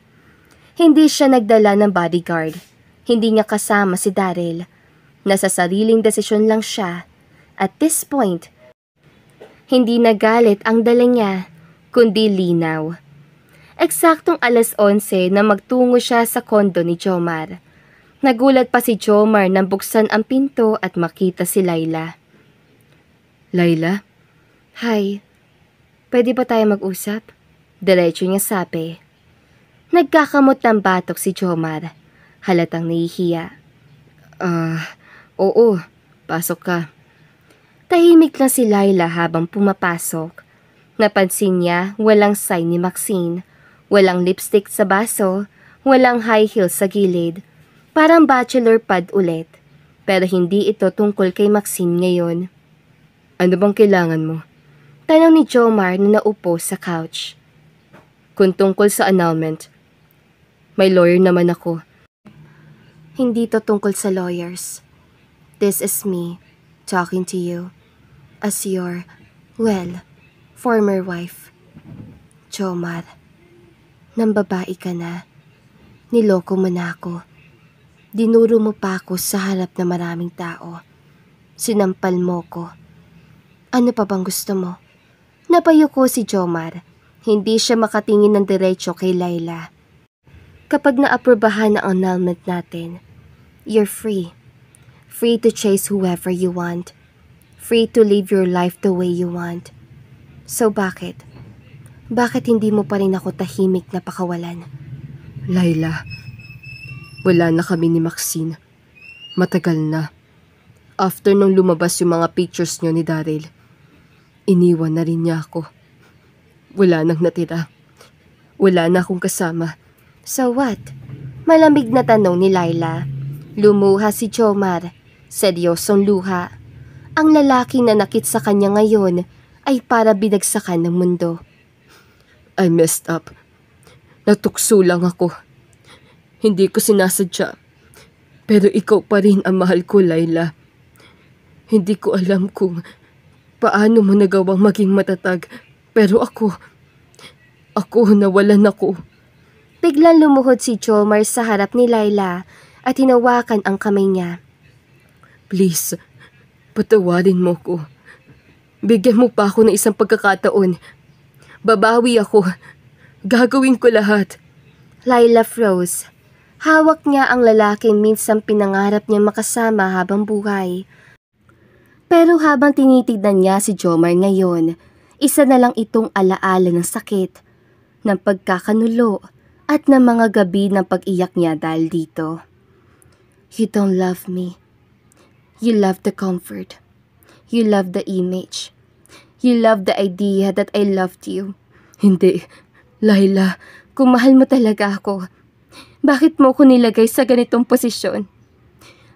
[SPEAKER 2] Hindi siya nagdala ng bodyguard. Hindi niya kasama si Daryl. Nasa sariling desisyon lang siya. At this point, hindi nagalit ang dala niya, kundi linaw. Eksaktong 11:00 na magtungo siya sa kondo ni Jomar. Nagulat pa si Jomar nang buksan ang pinto at makita si Laila.
[SPEAKER 1] Laila?
[SPEAKER 2] Hi, pwede ba tayo mag-usap? Diretso niya sabi. Nagkakamot ng batok si Jomar. Halatang nahihiya.
[SPEAKER 1] Oo, pasok ka.
[SPEAKER 2] Tahimik lang si Laila habang pumapasok. Napansin niya walang sign ni Maxine. Walang lipstick sa baso, walang high heels sa gilid. Parang bachelor pad ulit. Pero hindi ito tungkol kay Maxine ngayon.
[SPEAKER 1] Ano bang kailangan mo?
[SPEAKER 2] Tanong ni Jomar na naupo sa couch.
[SPEAKER 1] Kung tungkol sa annulment, may lawyer naman ako.
[SPEAKER 2] Hindi to tungkol sa lawyers. This is me talking to you as your, former wife. Jomar, nang babae ka na. Niloko mo na ako. Dinuro mo pa ako sa harap na maraming tao. Sinampal mo ko. Ano pa bang gusto mo? Napayuko si Jomar. Hindi siya makatingin ng diretso kay Laila. Kapag naaprobahan ang annulment natin, you're free. Free to chase whoever you want. Free to live your life the way you want. So bakit? Bakit hindi mo pa rin ako tahimik na pakawalan?
[SPEAKER 1] Laila, wala na kami ni Maxine. Matagal na. After nung lumabas yung mga pictures nyo ni Daryl, iniwan na rin niya ako. Wala nang natira. Wala na akong kasama.
[SPEAKER 2] So what? Malamig na tanong ni Laila. Lumuha si Jomar. Seryosong luha. Ang lalaki na nakit sa kanya ngayon ay para binagsakan ng mundo.
[SPEAKER 1] I messed up. Natukso lang ako. Hindi ko sinasadya. Pero ikaw pa rin ang mahal ko, Laila. Hindi ko alam kung paano mo nagawang maging matatag. Pero ako nawalan ako.
[SPEAKER 2] Biglang lumuhod si Jomar sa harap ni Laila at hinawakan ang kamay niya.
[SPEAKER 1] Please, patawarin mo ko. Bigyan mo pa ako ng isang pagkakataon. Babawi ako. Gagawin ko lahat.
[SPEAKER 2] Laila froze. Hawak niya ang lalaking minsan pinangarap niya makasama habang buhay. Pero habang tinitignan niya si Jomar ngayon, isa na lang itong alaala ng sakit, ng pagkakanulo at ng mga gabi ng pag-iyak niya dahil dito. You don't love me. You love the comfort. You love the image. You love the idea that I loved you.
[SPEAKER 1] Hindi. Laila, kung mahal mo talaga ako, bakit mo ko nilagay sa ganitong posisyon?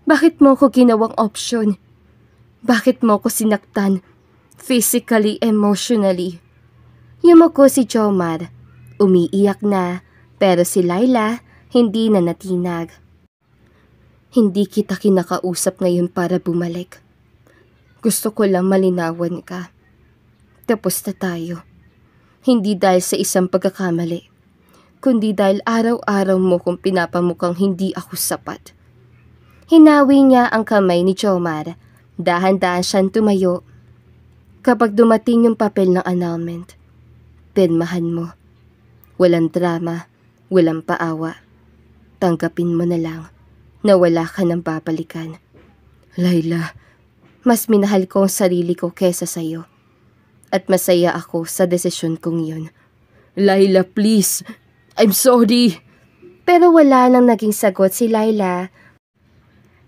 [SPEAKER 1] Bakit mo ko ginawang option? Bakit mo ko sinaktan? Physically, emotionally.
[SPEAKER 2] Yumuko si Jomar. Umiiyak na, pero si Laila hindi na natinag.
[SPEAKER 1] Hindi kita kinakausap ngayon para bumalik. Gusto ko lang malinawan ka. Tapos na tayo. Hindi dahil sa isang pagkakamali, kundi dahil araw-araw mo kong pinapamukhang hindi ako sapat.
[SPEAKER 2] Hinawi niya ang kamay ni Jomar. Dahan-dahan siyang tumayo.
[SPEAKER 1] Kapag dumating yung papel ng annulment, pirmahan mo. Walang drama, walang paawa. Tanggapin mo na lang na wala ka nang babalikan. Laila, mas minahal ko ang sarili ko kesa sa'yo. At masaya ako sa desisyon kong yun. Laila, please. I'm sorry.
[SPEAKER 2] Pero wala nang naging sagot si Laila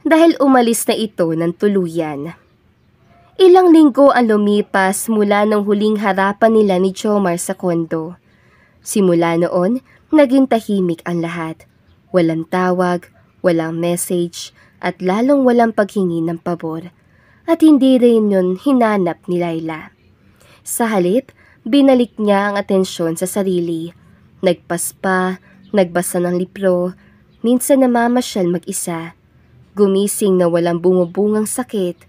[SPEAKER 2] dahil umalis na ito ng tuluyan. Ilang linggo ang lumipas mula nung huling harapan nila ni Jomar sa kondo. Simula noon, naging tahimik ang lahat. Walang tawag, walang message, at lalong walang paghingi ng pabor. At hindi rin yun hinanap ni Laila. Sa halip, binalik niya ang atensyon sa sarili. Nagpaspa, nagbasa ng libro, minsan namamasyal mag-isa. Gumising na walang bumubungang sakit,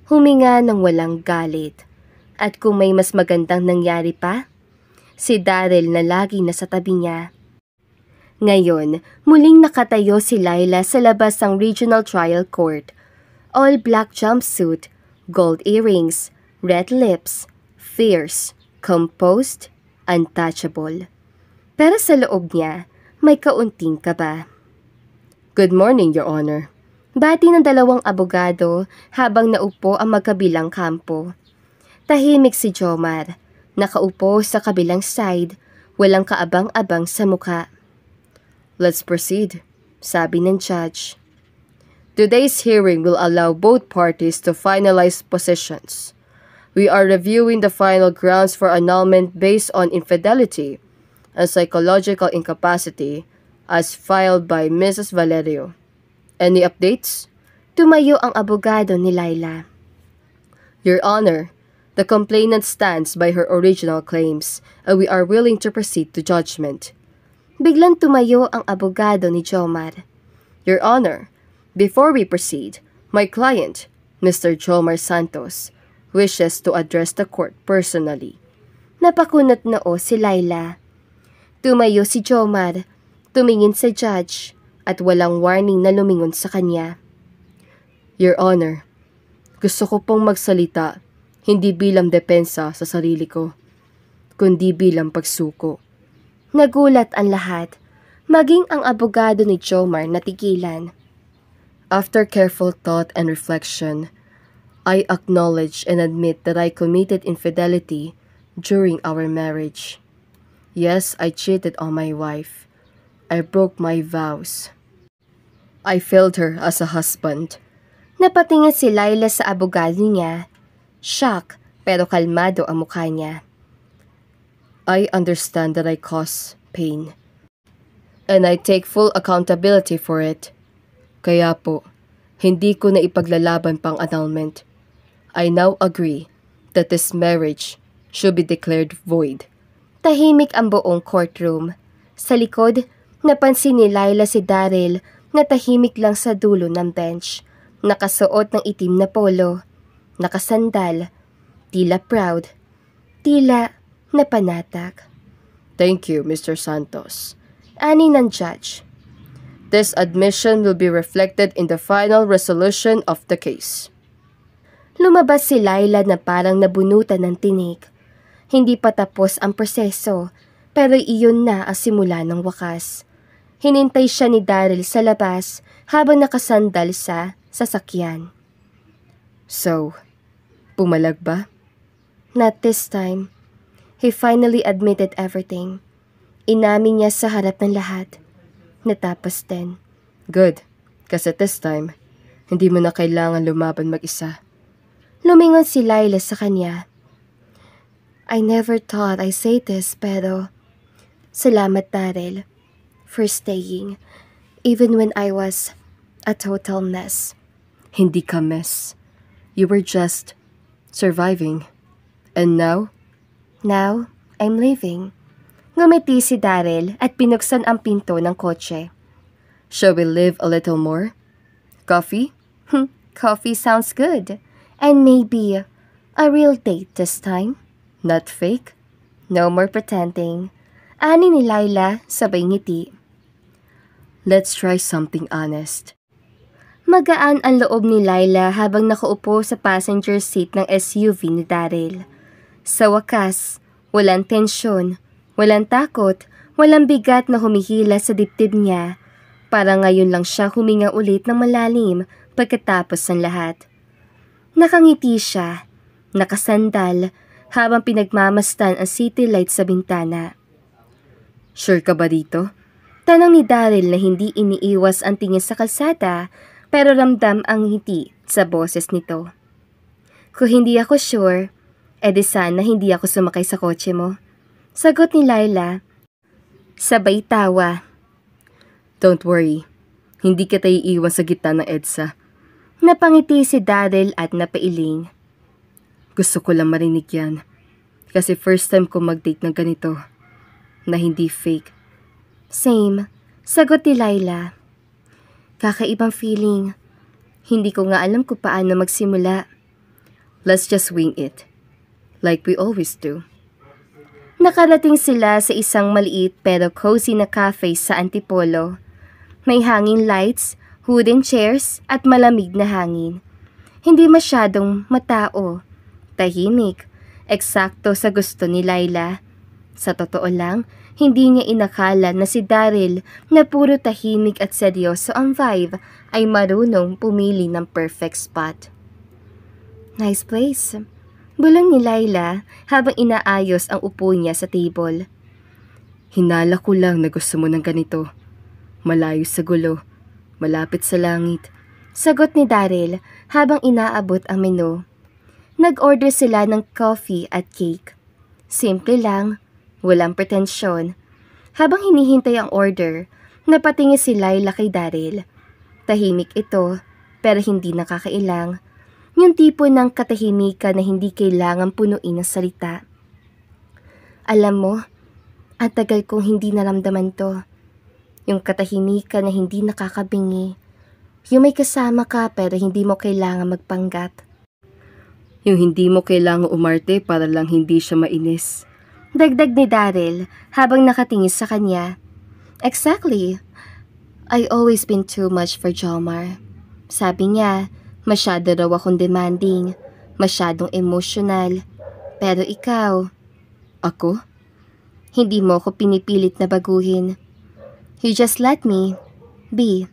[SPEAKER 2] huminga ng walang galit. At kung may mas magandang nangyari pa, si Daryl na lagi nasa tabi niya. Ngayon, muling nakatayo si Laila sa labas ng Regional Trial Court. All black jumpsuit, gold earrings, red lips, fierce, composed, untouchable. Pero sa loob niya, may kaunting kaba.
[SPEAKER 1] Good morning, Your Honor.
[SPEAKER 2] Bati ng dalawang abogado habang naupo ang magkabilang kampo. Tahimik si Jomar. Nakaupo sa kabilang side, walang kaabang-abang sa mukha.
[SPEAKER 1] Let's proceed, sabi ng judge. Today's hearing will allow both parties to finalize positions. We are reviewing the final grounds for annulment based on infidelity and psychological incapacity as filed by Mrs. Valerio. Any updates?
[SPEAKER 2] Tumayo ang abogado ni Laila.
[SPEAKER 1] Your Honor, the complainant stands by her original claims and we are willing to proceed to judgment.
[SPEAKER 2] Biglang tumayo ang abogado ni Jomar.
[SPEAKER 1] Your Honor, before we proceed, my client, Mr. Jomar Santos, wishes to address the court personally.
[SPEAKER 2] Napakunot noo si Laila. Tumayo si Jomar, tumingin sa judge, at walang warning na lumingon sa kanya.
[SPEAKER 1] Your Honor, gusto ko pong magsalita, hindi bilang depensa sa sarili ko, kundi bilang pagsuko.
[SPEAKER 2] Nagulat ang lahat, maging ang abogado ni Jomar natigilan.
[SPEAKER 1] After careful thought and reflection, I acknowledge and admit that I committed infidelity during our marriage. Yes, I cheated on my wife. I broke my vows. I failed her as a husband.
[SPEAKER 2] Napatingin si Laila sa abogado niya. Shock pero kalmado ang mukha niya.
[SPEAKER 1] I understand that I cause pain. And I take full accountability for it. Kaya po, hindi ko na ipaglalaban pang annulment. I now agree that this marriage should be declared void.
[SPEAKER 2] Tahimik ang buong courtroom. Sa likod, napansin ni Laila si Daryl na tahimik lang sa dulo ng bench. Nakasuot ng itim na polo. Nakasandal. Tila proud. Tila napanatag.
[SPEAKER 1] Thank you, Mr. Santos.
[SPEAKER 2] Ani ng judge.
[SPEAKER 1] This admission will be reflected in the final resolution of the case.
[SPEAKER 2] Lumabas si Laila na parang nabunutan ng tinik. Hindi pa tapos ang proseso, pero iyon na ang simula ng wakas. Hinintay siya ni Daryl sa labas habang nakasandal sa sasakyan.
[SPEAKER 1] So, pumalag ba?
[SPEAKER 2] Not this time. He finally admitted everything. Inamin niya sa harap ng lahat. Natapos din.
[SPEAKER 1] Good, kasi this time, hindi mo na kailangan lumaban mag-isa.
[SPEAKER 2] Lumingon si Laila sa kanya. I never thought I'd say this, pero salamat Daryl for staying, even when I was a total mess.
[SPEAKER 1] Hindi ka mess. You were just surviving. And now?
[SPEAKER 2] Now, I'm leaving. Ngumiti si Daryl at pinuksan ang pinto ng kotse.
[SPEAKER 1] Shall we live a little more? Coffee?
[SPEAKER 2] Coffee sounds good. And maybe a real date this time.
[SPEAKER 1] Not fake?
[SPEAKER 2] No more pretending. Ani ni Laila sabay ngiti.
[SPEAKER 1] Let's try something honest.
[SPEAKER 2] Magaan ang loob ni Laila habang nakaupo sa passenger seat ng SUV ni Daryl. Sa wakas, walang tensyon, walang takot, walang bigat na humihila sa dibdib niya. Para ngayon lang siya huminga ulit ng malalim pagkatapos ng lahat. Nakangiti siya, nakasandal, habang pinagmamastan ang city light sa bintana.
[SPEAKER 1] Sure ka ba dito?
[SPEAKER 2] Tanong ni Daryl na hindi iniiwas ang tingin sa kalsada, pero ramdam ang ngiti sa boses nito. Kung hindi ako sure, edi sana hindi ako sumakay sa kotse mo. Sagot ni Laila. Sabay tawa.
[SPEAKER 1] Don't worry, hindi kita iiwan sa gitna ng EDSA.
[SPEAKER 2] Napangiti si Daryl at napailing.
[SPEAKER 1] Gusto ko lang marinig yan. Kasi first time ko mag-date ng ganito, na hindi fake.
[SPEAKER 2] Same, sagot ni Laila. Kakaibang feeling. Hindi ko nga alam kung paano magsimula.
[SPEAKER 1] Let's just wing it. Like we always do.
[SPEAKER 2] Nakarating sila sa isang maliit pero cozy na cafe sa Antipolo. May hanging lights, wooden chairs at malamig na hangin. Hindi masyadong matao. Tahimik. Eksakto sa gusto ni Laila. Sa totoo lang, hindi niya inakala na si Daryl na puro tahimik at seryoso ang vibe ay marunong pumili ng perfect spot. Nice place. Bulong ni Laila habang inaayos ang upo niya sa table.
[SPEAKER 1] Hinala ko lang na gusto mo ng ganito. Malayo sa gulo, malapit sa langit.
[SPEAKER 2] Sagot ni Daryl habang inaabot ang menu. Nag-order sila ng coffee at cake. Simple lang, walang pretensyon. Habang hinihintay ang order, napatingin si Laila kay Daryl. Tahimik ito, pero hindi nakakailang. Yung tipo ng katahimikan na hindi kailangan punuin ng salita. Alam mo, ang tagal kong hindi naramdaman to. Yung katahimikan na hindi nakakabingi. Yung may kasama ka pero hindi mo kailangan magpanggap.
[SPEAKER 1] Yung hindi mo kailangan umarte para lang hindi siya mainis.
[SPEAKER 2] Dagdag ni Daryl habang nakatingin sa kanya. Exactly. I always been too much for Jomar. Sabi niya, masyado raw akong demanding, masyadong emotional. Pero ikaw,
[SPEAKER 1] Ako?
[SPEAKER 2] hindi mo ako pinipilit na baguhin. You just let me be.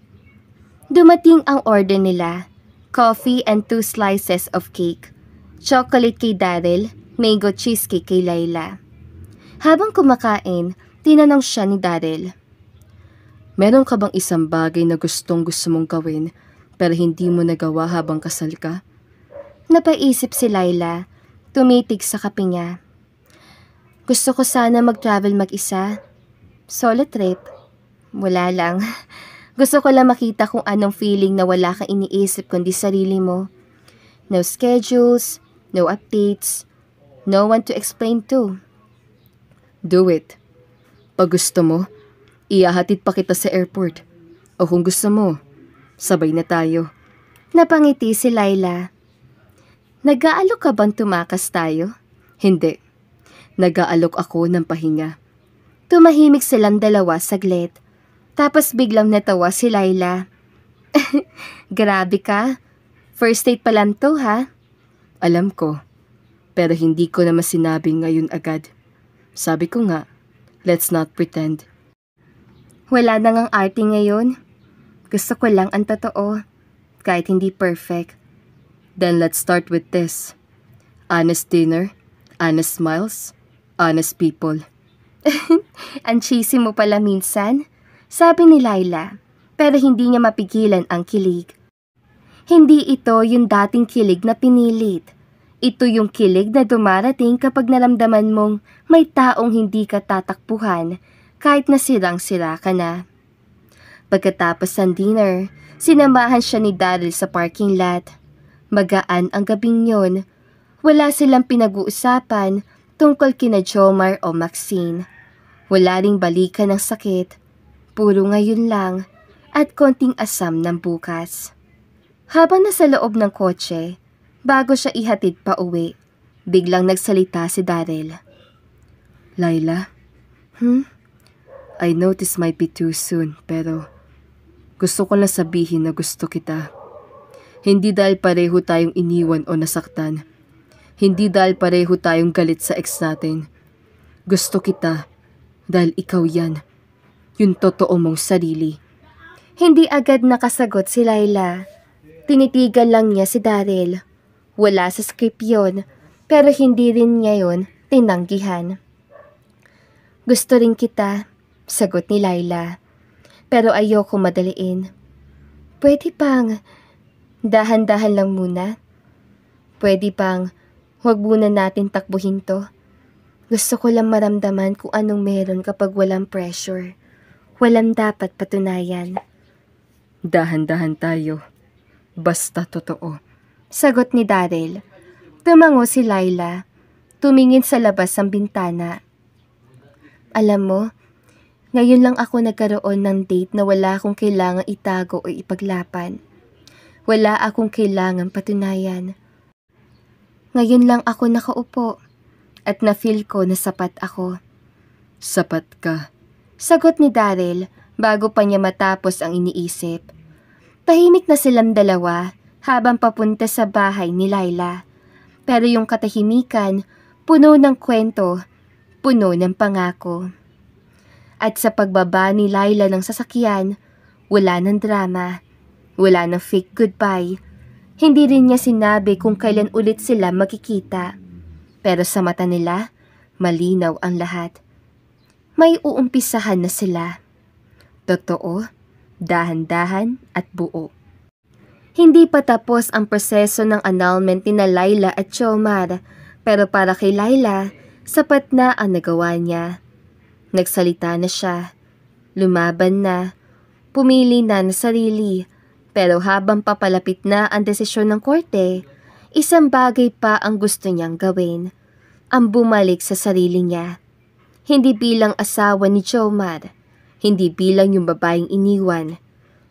[SPEAKER 2] Dumating ang order nila. Coffee and 2 slices of cake. Chocolate kay Daryl, mango cheesecake kay Laila. Habang kumakain, tinanong siya ni Daryl.
[SPEAKER 1] Meron ka bang isang bagay na gusto mong gawin pero hindi mo nagawa habang kasal ka?
[SPEAKER 2] Napaisip si Laila, tumitig sa kape niya. Gusto ko sana mag-travel mag-isa. Solo trip. Wala lang. Gusto ko lang makita kung anong feeling na wala kang iniisip kundi sarili mo. No schedules, no updates, no one to explain to.
[SPEAKER 1] Do it. Pag gusto mo, ihahatid pa kita sa airport. O kung gusto mo, sabay na tayo.
[SPEAKER 2] Napangiti si Laila. Nag-aalok ka bang tumakas tayo?
[SPEAKER 1] Hindi. Nag-aalok ako ng pahinga.
[SPEAKER 2] Tumahimik silang dalawa saglit. Tapos biglang natawa si Laila. Grabe ka. First date pa lang to, ha?
[SPEAKER 1] Alam ko. Pero hindi ko naman sinabi ngayon agad. Sabi ko nga, let's not pretend.
[SPEAKER 2] Wala na ngang arte ngayon. Gusto ko lang ang totoo. Kahit hindi perfect.
[SPEAKER 1] Then let's start with this. Honest dinner, honest smiles, honest people.
[SPEAKER 2] Ang cheesy mo pala minsan, sabi ni Laila, pero hindi niya mapigilan ang kilig. Hindi ito yung dating kilig na pinilit. Ito yung kilig na dumarating kapag naramdaman mong may taong hindi ka tatakbuhan kahit nasirang-sira ka na. Pagkatapos ng dinner, sinamahan siya ni Daryl sa parking lot. Magaan ang gabing yun. Wala silang pinag-uusapan tungkol kina Jomar o Maxine. Wala ring balikan ng sakit. Puro ngayon lang at konting asam ng bukas. Habang nasa loob ng kotse, bago siya ihatid pa uwi, biglang nagsalita si Daryl.
[SPEAKER 1] Laila? I know this might be too soon, pero gusto ko lang sabihin na gusto kita. Hindi dahil pareho tayong iniwan o nasaktan. Hindi dahil pareho tayong galit sa ex natin. Gusto kita dahil ikaw yan. Yung totoo mong sarili.
[SPEAKER 2] Hindi agad nakasagot si Laila. Tinitigan lang niya si Daryl. Wala sa script yun, pero hindi rin niya yun tinanggihan. Gusto rin kita, sagot ni Laila. Pero ayoko madaliin. Pwede pang dahan-dahan lang muna. Pwede pang huwag muna natin takbuhin to. Gusto ko lang maramdaman kung anong meron kapag walang pressure. Walang dapat patunayan.
[SPEAKER 1] Dahan-dahan tayo. Basta totoo.
[SPEAKER 2] Sagot ni Daryl. Tumango si Laila. Tumingin sa labas ng bintana. Alam mo, ngayon lang ako nagkaroon ng date na wala akong kailangang itago o ipaglapan. Wala akong kailangang patunayan. Ngayon lang ako nakaupo at na-feel ko na sapat ako.
[SPEAKER 1] Sapat ka.
[SPEAKER 2] Sagot ni Daryl bago pa niya matapos ang iniisip. Tahimik na silang dalawa habang papunta sa bahay ni Laila. Pero yung katahimikan, puno ng kwento, puno ng pangako. At sa pagbaba ni Laila ng sasakyan, wala ng drama, wala ng fake goodbye. Hindi rin niya sinabi kung kailan ulit sila magkikita. Pero sa mata nila, malinaw ang lahat. May uumpisahan na sila. Totoo, dahan-dahan at buo. Hindi pa tapos ang proseso ng annulment ni Laila at Jomar, pero para kay Laila, sapat na ang nagawa niya. Nagsalita na siya, lumaban na, pumili na ng sarili, pero habang papalapit na ang desisyon ng korte, isang bagay pa ang gusto niyang gawin, ang bumalik sa sarili niya. Hindi bilang asawa ni Jomar, hindi bilang yung babaeng iniwan,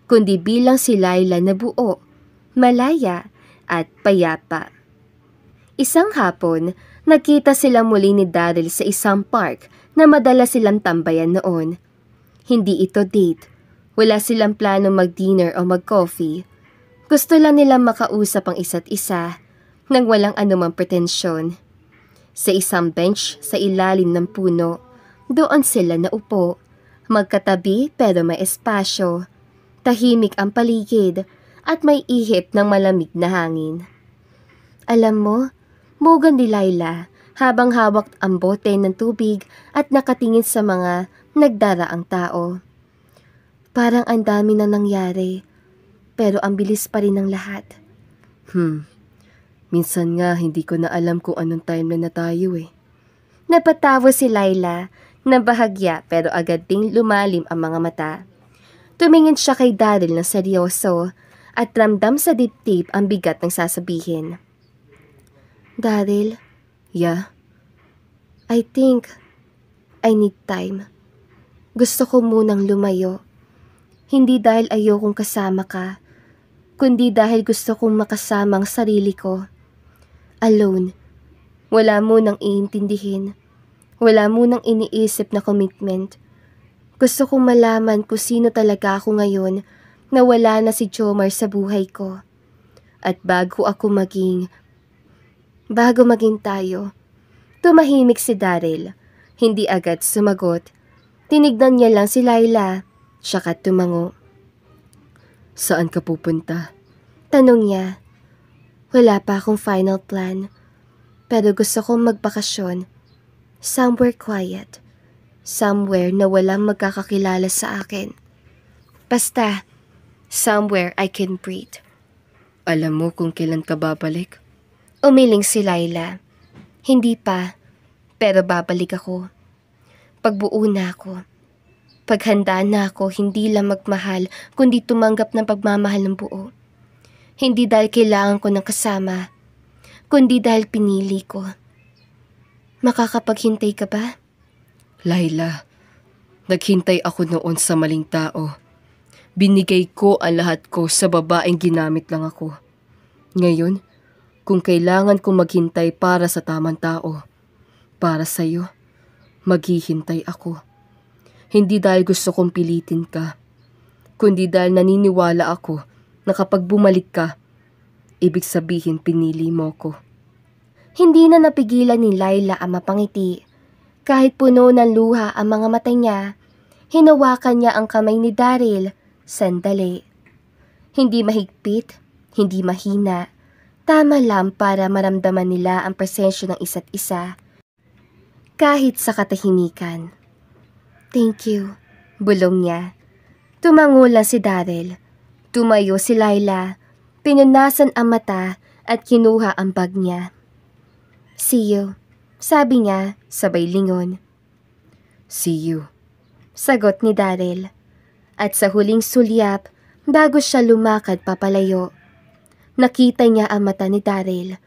[SPEAKER 2] kundi bilang si Laila na buo, malaya at payapa. Isang hapon, nagkita sila muli ni Daryl sa isang park na madalas silang tambayan noon. Hindi ito date. Wala silang plano mag-dinner o mag-coffee. Gusto lang nilang makausap ang isa't isa nang walang anumang pretensyon. Sa isang bench sa ilalim ng puno, doon sila naupo. Magkatabi pero may espasyo. Tahimik ang paligid at may ihip ng malamig na hangin. Alam mo, mugan ni Laila habang hawak ang bote ng tubig at nakatingin sa mga nagdaraang tao. Parang ang dami na nangyari. pero ang bilis pa rin ng lahat.
[SPEAKER 1] Minsan nga hindi ko na alam kung anong timeline na tayo eh.
[SPEAKER 2] Napatawa si Laila na bahagya pero agad ding lumalim ang mga mata. Tumingin siya kay Daryl na seryoso at ramdam sa dibdib ang bigat ng sasabihin. Daryl,
[SPEAKER 1] Yeah?
[SPEAKER 2] I think I need time. Gusto ko munang lumayo. Hindi dahil ayokong kasama ka, kundi dahil gusto kong makasama ang sarili ko. Alone. Wala munang iintindihin. Wala munang iniisip na commitment. Gusto kong malaman kung sino talaga ako ngayon na wala na si Jomar sa buhay ko. At bago maging tayo. Tumahimik si Daryl. Hindi agad sumagot. Tinignan niya lang si Laila. Saka tumango.
[SPEAKER 1] Saan ka pupunta?
[SPEAKER 2] Tanong niya. Wala pa akong final plan. Pero gusto kong magbakasyon. Somewhere quiet. Somewhere na walang magkakakilala sa akin. Basta, somewhere I can breathe.
[SPEAKER 1] Alam mo kung kailan ka babalik?
[SPEAKER 2] Umiling si Laila. Hindi pa, pero babalik ako. Pagbuo na ako. Paghanda na ako, hindi lang magmahal, kundi tumanggap ng pagmamahal ng buo. Hindi dahil kailangan ko ng kasama, kundi dahil pinili ko. Makakapaghintay ka ba?
[SPEAKER 1] Laila, naghintay ako noon sa maling tao. Binigay ko ang lahat ko sa babaeng ginamit lang ako. Ngayon, kung kailangan kong maghintay para sa tamang tao, para sa'yo, maghihintay ako. Hindi dahil gusto kong pilitin ka, kundi dahil naniniwala ako na kapag bumalik ka, ibig sabihin pinili mo ko.
[SPEAKER 2] Hindi na napigilan ni Laila ang mapangiti. Kahit puno ng luha ang mga mata niya, hinawakan niya ang kamay ni Daryl. Sandali. Hindi mahigpit, hindi mahina. Tama lang para maramdaman nila ang presensya ng isa't isa. Kahit sa katahimikan. Thank you, bulong niya. Tumango lang si Daryl. Tumayo si Laila. Pinunasan ang mata at kinuha ang bag niya. See you, sabi niya sabay lingon.
[SPEAKER 1] See you,
[SPEAKER 2] sagot ni Daryl. At sa huling sulyap, bago siya lumakad papalayo, nakita niya ang mata ni Daryl.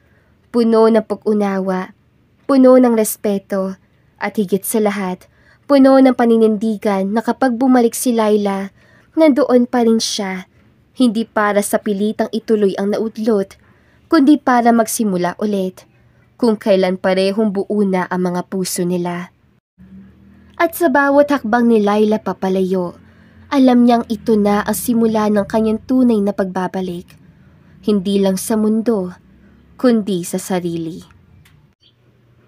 [SPEAKER 2] Puno ng pag-unawa, puno ng respeto, at higit sa lahat, puno ng paninindigan na kapag bumalik si Laila, nandoon pa rin siya. Hindi para sa pilitang ituloy ang naudlot, kundi para magsimula ulit, kung kailan parehong buo na ang mga puso nila. At sa bawat hakbang ni Laila papalayo, alam niyang ito na ang simula ng kanyang tunay na pagbabalik. Hindi lang sa mundo, kundi sa sarili.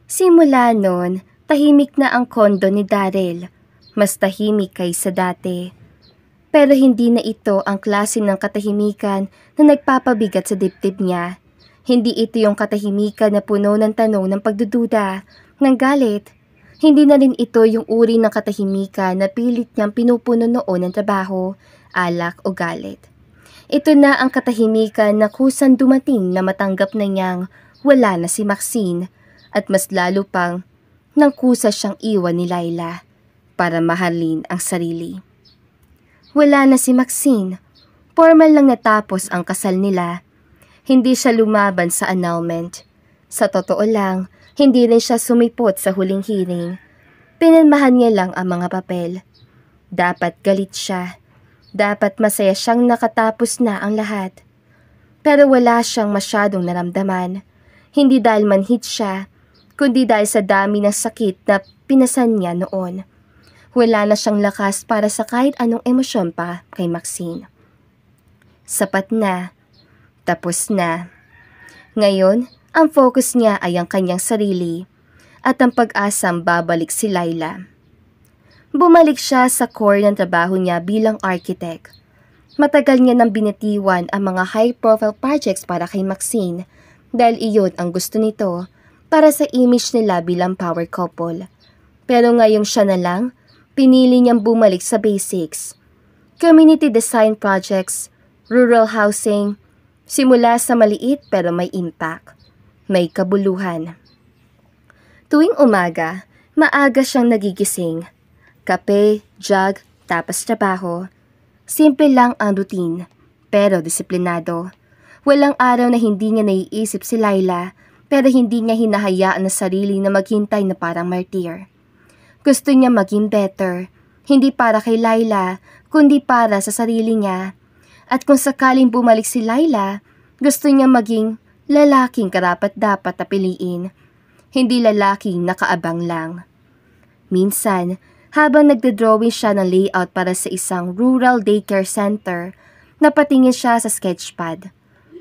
[SPEAKER 2] Simula noon, tahimik na ang kondo ni Daryl. Mas tahimik kaysa dati. Pero hindi na ito ang klase ng katahimikan na nagpapabigat sa dibdib niya. Hindi ito yung katahimikan na puno ng tanong ng pagdududa, ng galit. Hindi na rin ito yung uri ng katahimikan na pilit niyang pinupuno noon ng trabaho, alak o galit. Ito na ang katahimikan na kusang dumating na matanggap na niyang wala na si Maxine at mas lalo pang nang kusa siyang iwan ni Laila para mahalin ang sarili. Wala na si Maxine. Formal lang natapos ang kasal nila. Hindi siya lumaban sa annulment. Sa totoo lang, hindi rin siya sumipot sa huling hearing. Pinirmahan niya lang ang mga papel. Dapat galit siya. Dapat masaya siyang nakatapos na ang lahat. Pero wala siyang masyadong naramdaman. Hindi dahil manhid siya, kundi dahil sa dami ng sakit na pinasan niya noon. Wala na siyang lakas para sa kahit anong emosyon pa kay Maxine. Sapat na. Tapos na. Ngayon, ang focus niya ay ang kanyang sarili at ang pag-asang babalik si Laila. Bumalik siya sa core ng trabaho niya bilang architect. Matagal niya nang binitiwan ang mga high-profile projects para kay Maxine dahil iyon ang gusto nito para sa image nila bilang power couple. Pero ngayong siya na lang, pinili niyang bumalik sa basics. Community design projects, rural housing, simula sa maliit pero may impact, may kabuluhan. Tuwing umaga, maaga siyang nagigising. Kape, jug, tapos trabaho. Simple lang ang routine, pero disiplinado. Walang araw na hindi niya naiisip si Laila, pero hindi niya hinahayaan ang sarili na maghintay na parang martir. Gusto niya maging better, hindi para kay Laila, kundi para sa sarili niya. At kung sakaling bumalik si Laila, gusto niya maging lalaking karapat-dapat na piliin, hindi lalaking nakaabang lang. Minsan, habang nagdodrawing siya ng layout para sa isang rural daycare center, napatingin siya sa sketchpad.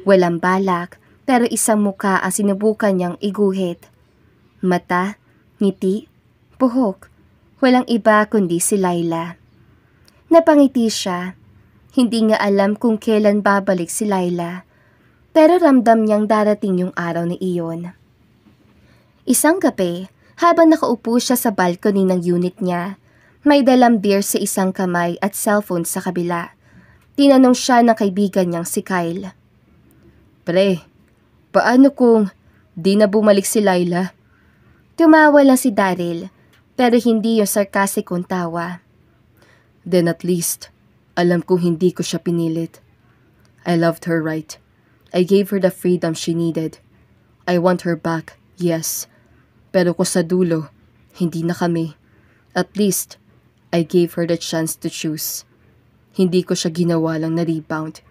[SPEAKER 2] Walang balak, pero isang muka ang sinubukan niyang iguhit. Mata, ngiti, buhok, walang iba kundi si Laila. Napangiti siya. Hindi nga alam kung kailan babalik si Laila, pero ramdam niyang darating yung araw na iyon. Isang gabi, habang nakaupo siya sa balcony ng unit niya, may dalang beer sa isang kamay at cellphone sa kabila. Tinanong siya ng kaibigan niyang si Kyle. Pre, paano kung di na bumalik si Laila? Tumawa lang si Daryl, pero hindi yung sarkasikong tawa. Then at least, alam kong hindi ko siya pinilit. I loved her right. I gave her the freedom she needed. I want her back, yes. Pero kung sa dulo, hindi na kami. At least, I gave her the chance to choose. Hindi ko siya ginawa lang na rebound.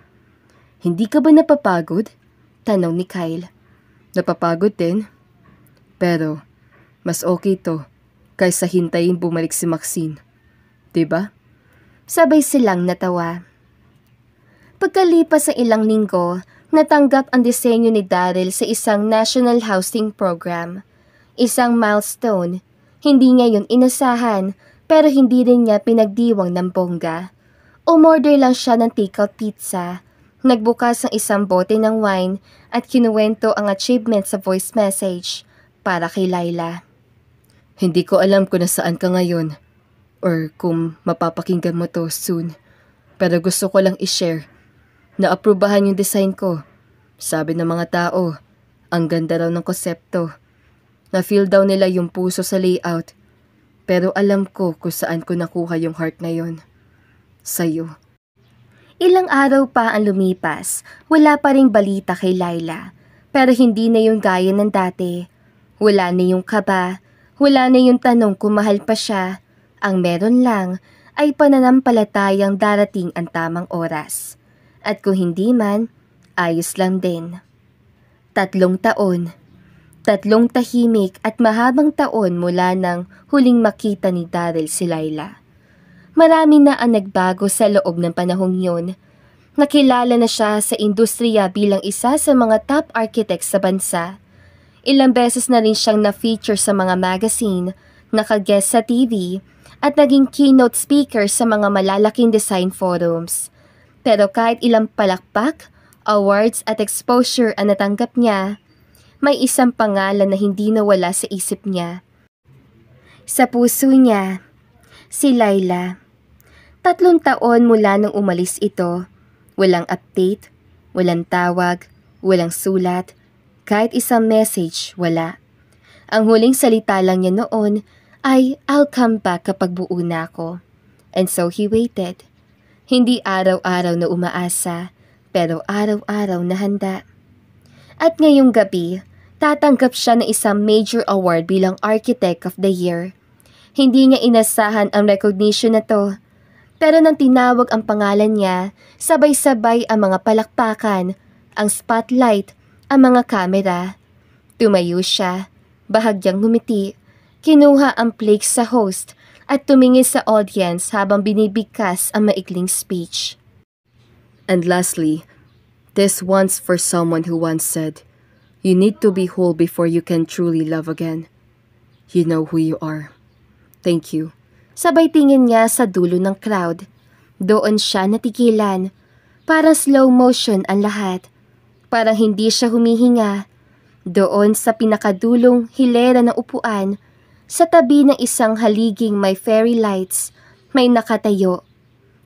[SPEAKER 2] Hindi ka ba napapagod? Tanong ni Kyle. Napapagod din. Pero, mas okay to kaysa hintayin bumalik si Maxine. Diba? Sabay silang natawa. Pagkalipas sa ilang linggo, natanggap ang disenyo ni Daryl sa isang national housing program. Isang milestone. Hindi niya yun inasahan, pero hindi rin niya pinagdiwang ng bongga. Umorder lang siya ng takeout pizza. Nagbukas ng isang bote ng wine at kinuwento ang achievement sa voice message para kay Laila. Hindi ko alam kung nasaan ka ngayon or kung mapapakinggan mo to soon. Pero gusto ko lang i-share. Naaprubahan yung design ko. Sabi ng mga tao, ang ganda raw ng konsepto. Na-feel daw nila yung puso sa layout. Pero alam ko kung saan ko nakuha yung heart na yon. Sa'yo. Ilang araw pa ang lumipas, wala pa ring balita kay Laila. Pero hindi na yung gaya ng dati. Wala na yung kaba, wala na yung tanong kung mahal pa siya. Ang meron lang ay pananampalatayang darating ang tamang oras. At kung hindi man, ayos lang din. 3 taon. 3 tahimik at mahabang taon mula nang huling makita ni Daryl si Laila. Marami na ang nagbago sa loob ng panahong yun. Nakilala na siya sa industriya bilang isa sa mga top architects sa bansa. Ilang beses na rin siyang na-feature sa mga magazine, nakaguest sa TV, at naging keynote speaker sa mga malalaking design forums. Pero kahit ilang palakpak, awards at exposure ang natanggap niya, may isang pangalan na hindi nawala sa isip niya. Sa puso niya, si Laila. 3 taon mula nang umalis ito, walang update, walang tawag, walang sulat, kahit isang message, wala. Ang huling salita lang niya noon ay, I'll come back kapag buo na ako. And so he waited. Hindi araw-araw na umaasa, pero araw-araw na handa. At ngayong gabi, tatanggap siya ng isang major award bilang Architect of the Year. Hindi niya inasahan ang recognition na to. Pero nang tinawag ang pangalan niya, sabay-sabay ang mga palakpakan, ang spotlight, ang mga kamera. Tumayo siya, bahagyang ngumiti, kinuha ang plaque sa host at tumingin sa audience habang binibigkas ang maikling speech. And lastly, this one's for someone who once said, you need to be whole before you can truly love again. You know who you are. Thank you. Sabay tingin niya sa dulo ng crowd. Doon siya natigilan. Parang slow motion ang lahat. Parang hindi siya humihinga. Doon sa pinakadulong hilera ng upuan, sa tabi ng isang haliging may fairy lights, may nakatayo.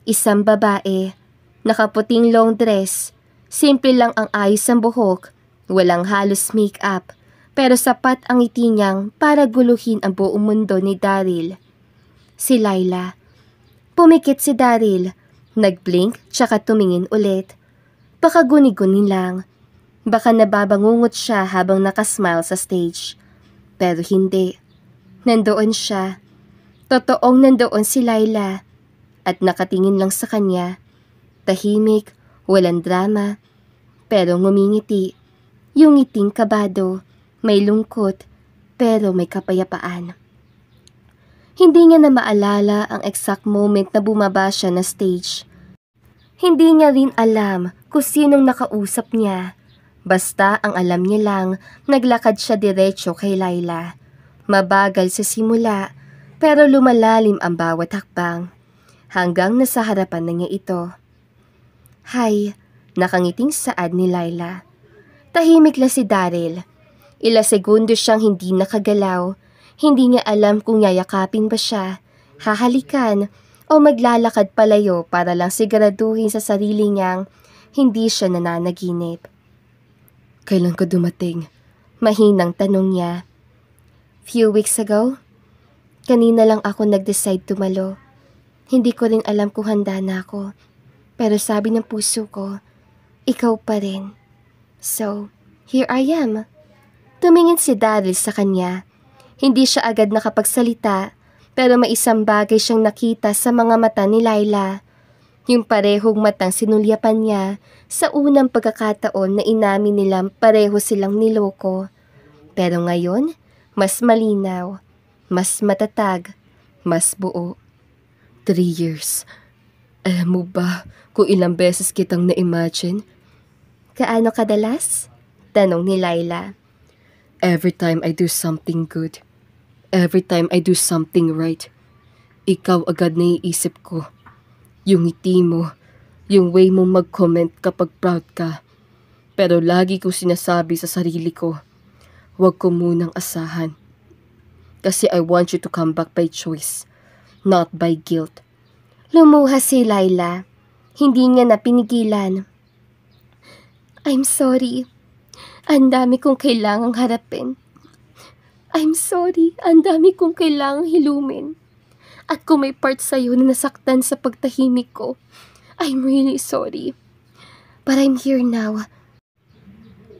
[SPEAKER 2] Isang babae, Nakaputing long dress, simple lang ang ayos ng buhok, walang halos make-up, pero sapat ang ngiti niyang para guluhin ang buong mundo ni Daryl. Si Layla. Pumikit si Daryl, nag-blink tsaka tumingin ulit. Baka guni-guni lang. Baka nababangungot siya habang nakasmile sa stage. Pero hindi. Nandoon siya. Totoong nandoon si Layla. At nakatingin lang sa kanya. Tahimik, walang drama. Pero ngumingiti. Yung ngiting kabado. May lungkot, pero may kapayapaan. Hindi niya na maalala ang exact moment na bumaba siya na stage. Hindi niya rin alam kung sinong nakausap niya. Basta ang alam niya lang, naglakad siya diretso kay Layla. Mabagal sa simula, pero lumalalim ang bawat hakbang. Hanggang nasa harapan na niya ito. Hay, nakangiting saad ni Layla. Tahimik lang si Daryl. Ilang segundo siyang hindi nakagalaw. Hindi niya alam kung yayakapin ba siya, hahalikan, o maglalakad palayo para lang siguraduhin sa sarili niyang hindi siya nananaginip. Kailan ka dumating? Mahinang tanong niya. Few weeks ago? Kanina lang ako nag-decide tumalo. Hindi ko rin alam kung handa na ako. Pero sabi ng puso ko, ikaw pa rin. So, here I am. Tumingin si Daryl sa kanya. Hindi siya agad nakapagsalita, pero may isang bagay siyang nakita sa mga mata ni Layla. Yung parehong matang sinulyapan niya sa unang pagkakataon na inamin nilang pareho silang niloko. Pero ngayon, mas malinaw, mas matatag, mas buo. 3 years. Alam mo ba kung ilang beses kitang na-imagine? Kaano kadalas? Tanong ni Layla. Every time I do something good, every time I do something right, ikaw agad naiisip ko. Yung ngiti mo, yung way mo mag-comment kapag proud ka. Pero lagi ko sinasabi sa sarili ko, huwag ko munang asahan. Kasi I want you to come back by choice, not by guilt. Lumuha si Layla. Hindi niya na pinigilan. I'm sorry. Ang dami kong kailangang harapin. I'm sorry, ang dami kong kailangang hilumin. At kung may part sa'yo na nasaktan sa pagtahimik ko, I'm really sorry. But I'm here now.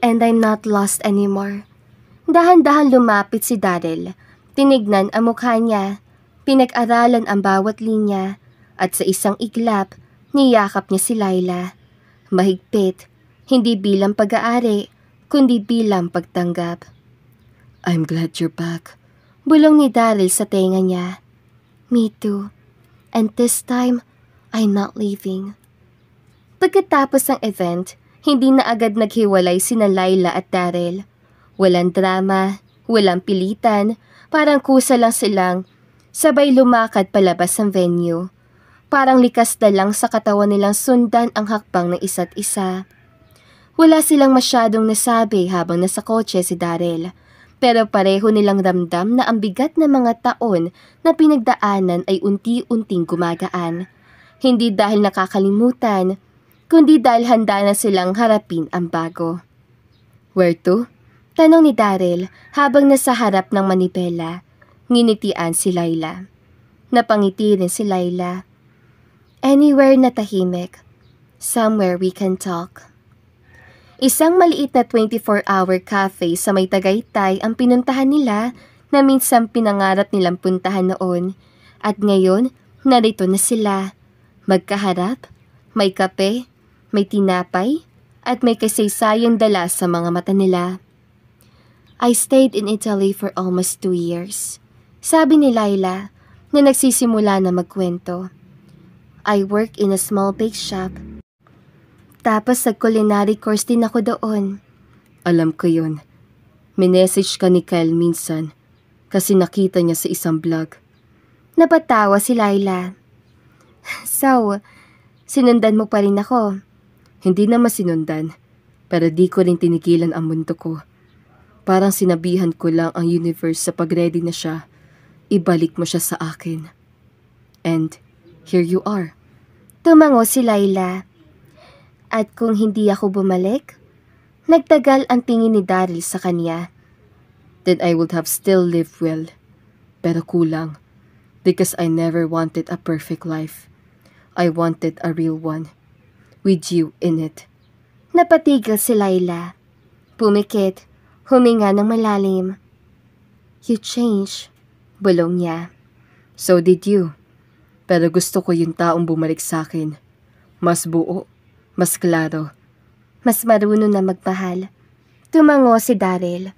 [SPEAKER 2] And I'm not lost anymore. Dahan-dahan lumapit si Daryl. Tinignan ang mukha niya. Pinag-aralan ang bawat linya. At sa isang iglap, niyakap niya si Layla. Mahigpit, hindi bilang pag-aari, kundi bilang pagtanggap. I'm glad you're back. Bulong ni Daryl sa tenga niya. Me too. And this time, I'm not leaving. Pagkatapos ng event, hindi na agad naghiwalay sina Layla at Daryl. Walang drama, walang pilitan, parang kusa lang silang sabay lumakad palabas ng venue. Parang likas na lang sa katawan nilang sundan ang hakbang ng isa't isa. Wala silang masyadong nasabi habang nasa kotse si Daryl, pero pareho nilang ramdam na ang bigat ng mga taon na pinagdaanan ay unti-unting gumagaan. Hindi dahil nakakalimutan, kundi dahil handa na silang harapin ang bago. Where to? Tanong ni Daryl habang nasa harap ng manibela. Nginitian si Layla. Napangiti rin si Layla. Anywhere na tahimik. Somewhere we can talk. Isang maliit na 24-hour cafe sa may Tagaytay ang pinuntahan nila na minsan pinangarap nilang puntahan noon. At ngayon, narito na sila. Magkaharap, may kape, may tinapay, at may kasaysayang dala sa mga mata nila. I stayed in Italy for almost 2 years. Sabi ni Layla na nagsisimula na magkwento. I work in a small bake shop. Tapos nag-culinary course din ako doon. Alam ko yun. Minessage ka ni Kyle minsan kasi nakita niya sa isang vlog. Napatawa si Layla. So, sinundan mo pa rin ako? Hindi naman sinundan, pero di ko rin tinigilan ang mundo ko. Parang sinabihan ko lang ang universe sa pag-ready na siya, ibalik mo siya sa akin. And here you are. Tumango si Layla. At kung hindi ako bumalik? Nagtagal ang tingin ni Daryl sa kanya.
[SPEAKER 1] Then I would have still lived well. Pero kulang. Because I never wanted a perfect life. I wanted a real one. With you in it.
[SPEAKER 2] Napatigil si Layla. Pumikit, huminga ng malalim. You changed, bulong niya.
[SPEAKER 1] So did you. Pero gusto ko yung taong bumalik sa akin. Mas buo, mas klaro.
[SPEAKER 2] Mas marunong na magmahal. Tumango si Daryl.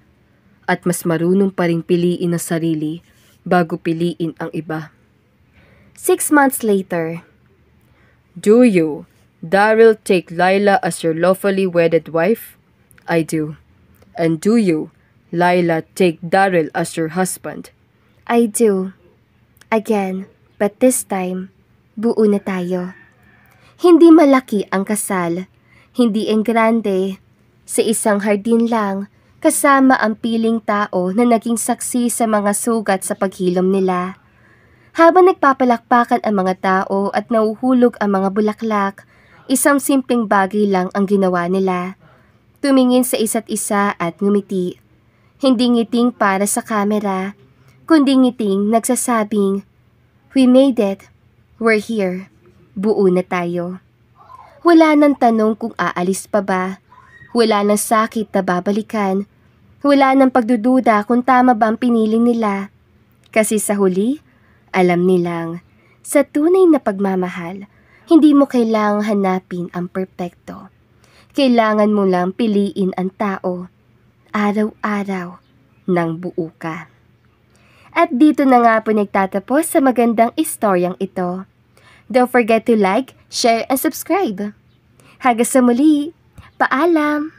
[SPEAKER 1] At mas marunong pa ring piliin ang sarili bago piliin ang iba.
[SPEAKER 2] 6 months later.
[SPEAKER 1] Do you, Daryl, take Layla as your lawfully wedded wife? I do. And do you, Layla, take Daryl as your husband?
[SPEAKER 2] I do. Again, but this time, buo na tayo. Hindi malaki ang kasal. Hindi enggrande. Sa isang hardin lang, kasama ang piling tao na naging saksi sa mga sugat sa paghilom nila. Habang nagpapalakpakan ang mga tao at nauhulog ang mga bulaklak, isang simpleng bagay lang ang ginawa nila. Tumingin sa isa't isa at ngumiti. Hindi ngiting para sa kamera, kundi ngiting nagsasabing, "We made it. We're here. Buo na tayo." Wala nang tanong kung aalis pa ba. Wala nang sakit na babalikan. Wala nang pagdududa kung tama ba ang pinili nila. Kasi sa huli, alam nilang, sa tunay na pagmamahal, hindi mo kailangang hanapin ang perpekto. Kailangan mo lang piliin ang tao, araw-araw, ng buo ka. At dito na nga po nagtatapos sa magandang istoryang ito. Don't forget to like, share, and subscribe. Hanggang sa muli, paalam!